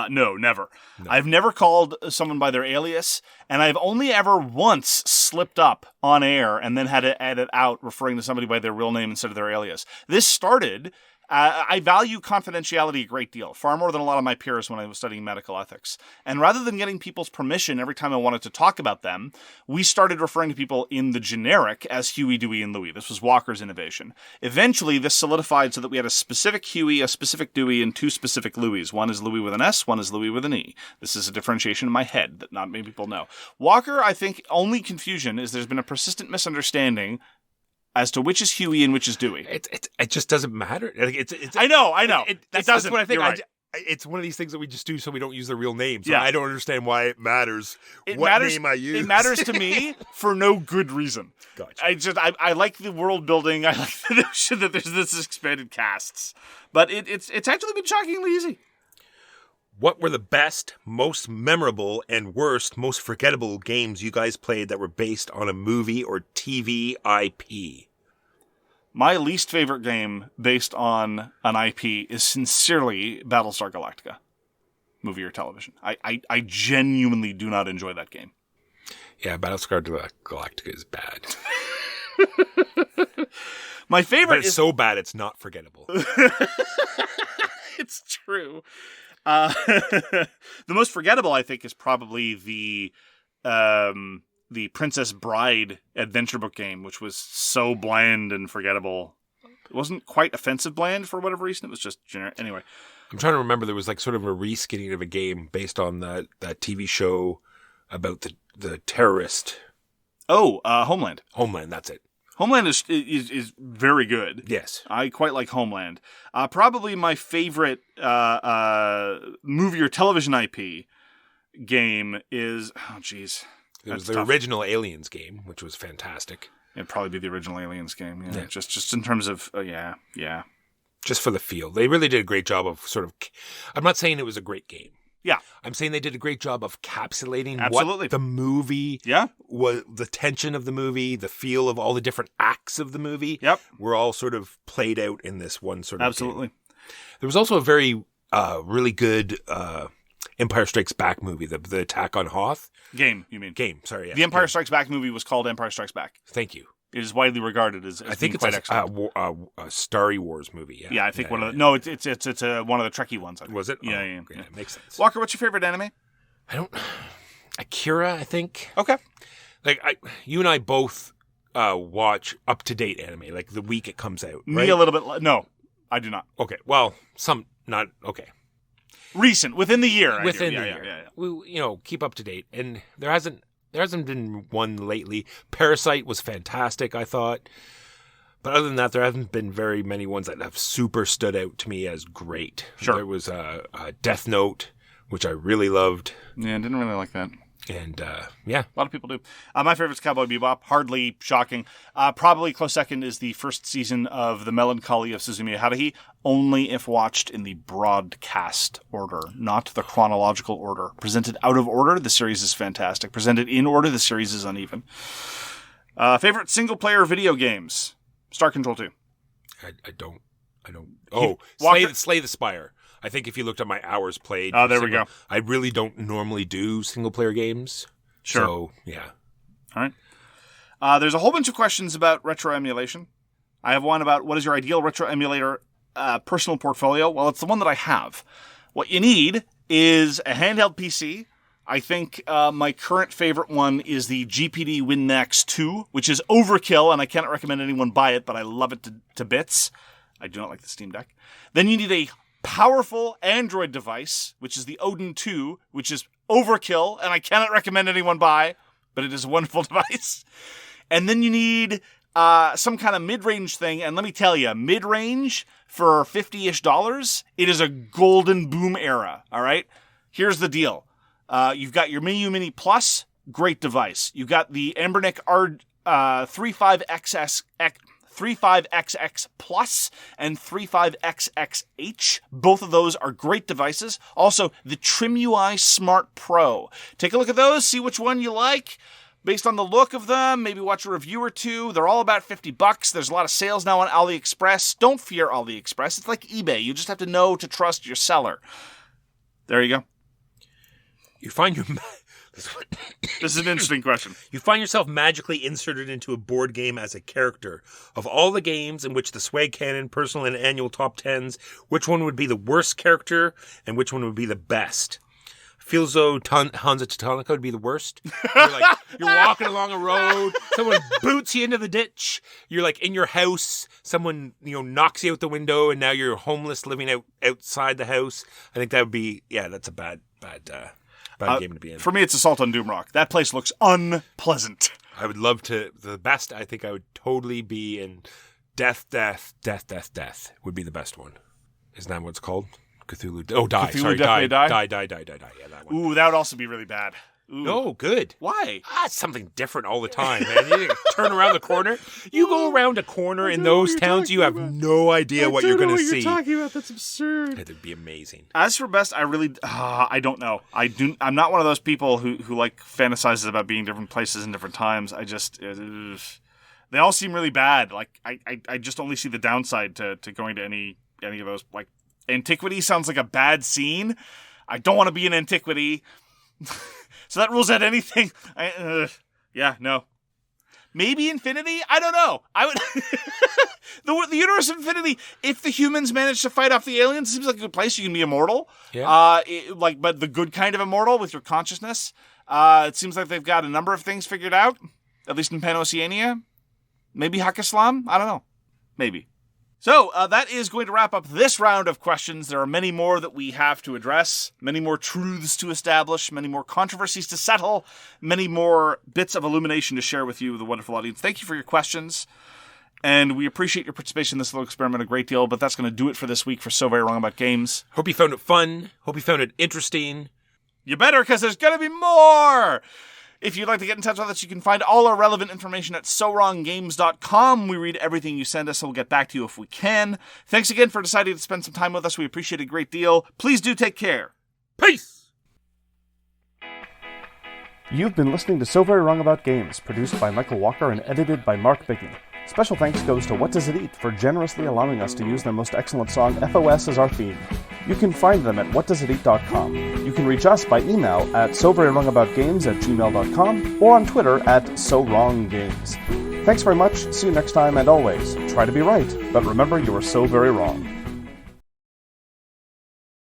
No, never. No. I've never called someone by their alias, and I've only ever once slipped up on air and then had to edit out referring to somebody by their real name instead of their alias. This started... I value confidentiality a great deal, far more than a lot of my peers when I was studying medical ethics. And rather than getting people's permission every time I wanted to talk about them, we started referring to people in the generic as Huey, Dewey, and Louie. This was Walker's innovation. Eventually, this solidified so that we had a specific Huey, a specific Dewey, and two specific Louies. One is Louie with an S, one is Louie with an E. This is a differentiation in my head that not many people know. Walker, I think, only confusion is there's been a persistent misunderstanding as to which is Huey and which is Dewey. It just doesn't matter. I know. That's what I think. Right. It's one of these things that we just do so we don't use their real names. So yeah. I don't understand why it matters name I use. It matters to me for no good reason. Gotcha. I like the world building. I like the notion that there's this expanded casts. But it's actually been shockingly easy. What were the best, most memorable, and worst, most forgettable games you guys played that were based on a movie or TV IP? My least favorite game based on an IP is sincerely Battlestar Galactica, movie or television. I genuinely do not enjoy that game. Yeah, Battlestar Galactica is bad. My favorite but it's so bad it's not forgettable. It's true. The most forgettable, I think, is probably the Princess Bride adventure book game, which was so bland and forgettable. It wasn't quite offensive bland for whatever reason. It was just generic. Anyway. I'm trying to remember. There was like sort of a reskinning of a game based on that TV show about the terrorist. Oh, Homeland. Homeland, that's it. Homeland is very good. Yes. I quite like Homeland. Probably my favorite movie or television IP game is... Oh, jeez. It was the original Aliens game, which was fantastic. It'd probably be the original Aliens game. Yeah. Just in terms of... yeah. Just for the feel. They really did a great job of sort of... I'm not saying it was a great game. Yeah. I'm saying they did a great job of capsulating Absolutely. What the movie was, the tension of the movie, the feel of all the different acts of the movie. Yep. Were all sort of played out in this one sort of Absolutely. game. There was also a very, really good Empire Strikes Back movie, the Attack on Hoth. Game, you mean? Game, sorry. Yeah. The Empire Strikes Back movie was called Empire Strikes Back. Thank you. It is widely regarded as I think being it's quite a Star Wars movie. Yeah, yeah I think one of the... No, it's one of the Trekkie ones. I think. Was it? Yeah, yeah. Yeah. It makes sense. Walker, what's your favorite anime? Akira, I think. Okay. Like, you and I both watch up-to-date anime, like the week it comes out, right? Me a little bit... No, I do not. Okay, well, some... Not... Okay. Recent, within the year. Within the year. Yeah. We, keep up to date. And there hasn't... There hasn't been one lately. Parasite was fantastic, I thought. But other than that, there haven't been very many ones that have super stood out to me as great. Sure. There was a Death Note, which I really loved. Yeah, I didn't really like that. And, yeah. A lot of people do. My favorite's Cowboy Bebop. Hardly shocking. Probably close second is the first season of The Melancholy of Suzumiya Haruhi, only if watched in the broadcast order, not the chronological order. Presented out of order, the series is fantastic. Presented in order, the series is uneven. Favorite single-player video games? Star Control 2. I don't. Oh, Slay the Spire. I think if you looked at my hours played... Oh, there we go. I really don't normally do single-player games. Sure. So, yeah. All right. There's a whole bunch of questions about retro emulation. I have one about what is your ideal retro emulator personal portfolio? Well, it's the one that I have. What you need is a handheld PC. I think my current favorite one is the GPD WinMax 2, which is overkill, and I cannot recommend anyone buy it, but I love it to bits. I do not like the Steam Deck. Then you need a powerful Android device, which is the Odin 2, which is overkill, and I cannot recommend anyone buy, but it is a wonderful device. And then you need some kind of mid-range thing, and let me tell you, mid-range for $50-ish, it is a golden boom era, all right? Here's the deal. You've got your Mini U Mini Plus, great device. You've got the Anbernic R35XX Plus and 35XXH. Both of those are great devices. Also, the TrimUI Smart Pro. Take a look at those, see which one you like. Based on the look of them, maybe watch a review or two. They're all about $50. There's a lot of sales now on AliExpress. Don't fear AliExpress. It's like eBay. You just have to know to trust your seller. There you go. You find your... This is an interesting question. You find yourself magically inserted into a board game as a character. Of all the games in which the Swag Canon personal and annual top 10s, which one would be the worst character and which one would be the best? I feel as though Hansa Teutonica would be the worst. You're walking along a road, someone boots you into the ditch. You're like in your house, someone knocks you out the window, and now you're homeless living outside the house. I think that would be that's a bad game to be in. For me, it's Assault on Doomrock. That place looks unpleasant. I would love to. The best, I think I would totally be in Death would be the best one. Isn't that what it's called? Cthulhu. Oh, Die. Cthulhu Sorry, Die. Die. Yeah, that one. Ooh, that would also be really bad. Ooh. No, good. Why? It's something different all the time, man. You turn around the corner. You go around a corner in those towns, you have no idea what you're going to see. You're talking about. That's absurd. It'd be amazing. As for best, I don't know. I'm not one of those people who like fantasizes about being different places in different times. They all seem really bad. Like I just only see the downside to going to any of those. Like Antiquity sounds like a bad scene. I don't want to be in Antiquity. So that rules out anything. No. Maybe Infinity? I don't know. I would. The universe of Infinity. If the humans manage to fight off the aliens, it seems like a good place. You can be immortal. Yeah. But the good kind of immortal with your consciousness. It seems like they've got a number of things figured out. At least in Pan-Oceania. Maybe Hakislam? I don't know. Maybe. So, that is going to wrap up this round of questions. There are many more that we have to address, many more truths to establish, many more controversies to settle, many more bits of illumination to share with you, the wonderful audience. Thank you for your questions, and we appreciate your participation in this little experiment a great deal, but that's going to do it for this week for So Very Wrong About Games. Hope you found it fun. Hope you found it interesting. You better, because there's going to be more! If you'd like to get in touch with us, you can find all our relevant information at SoWrongGames.com. We read everything you send us, so we'll get back to you if we can. Thanks again for deciding to spend some time with us. We appreciate it a great deal. Please do take care. Peace! You've been listening to So Very Wrong About Games, produced by Michael Walker and edited by Mark Bigney. Special thanks goes to What Does It Eat for generously allowing us to use their most excellent song, FOS, as our theme. You can find them at whatdoesiteat.com. You can reach us by email at soverywrongaboutgames@gmail.com or on Twitter at SoWrongGames. Thanks very much, see you next time, and always, try to be right, but remember you are so very wrong.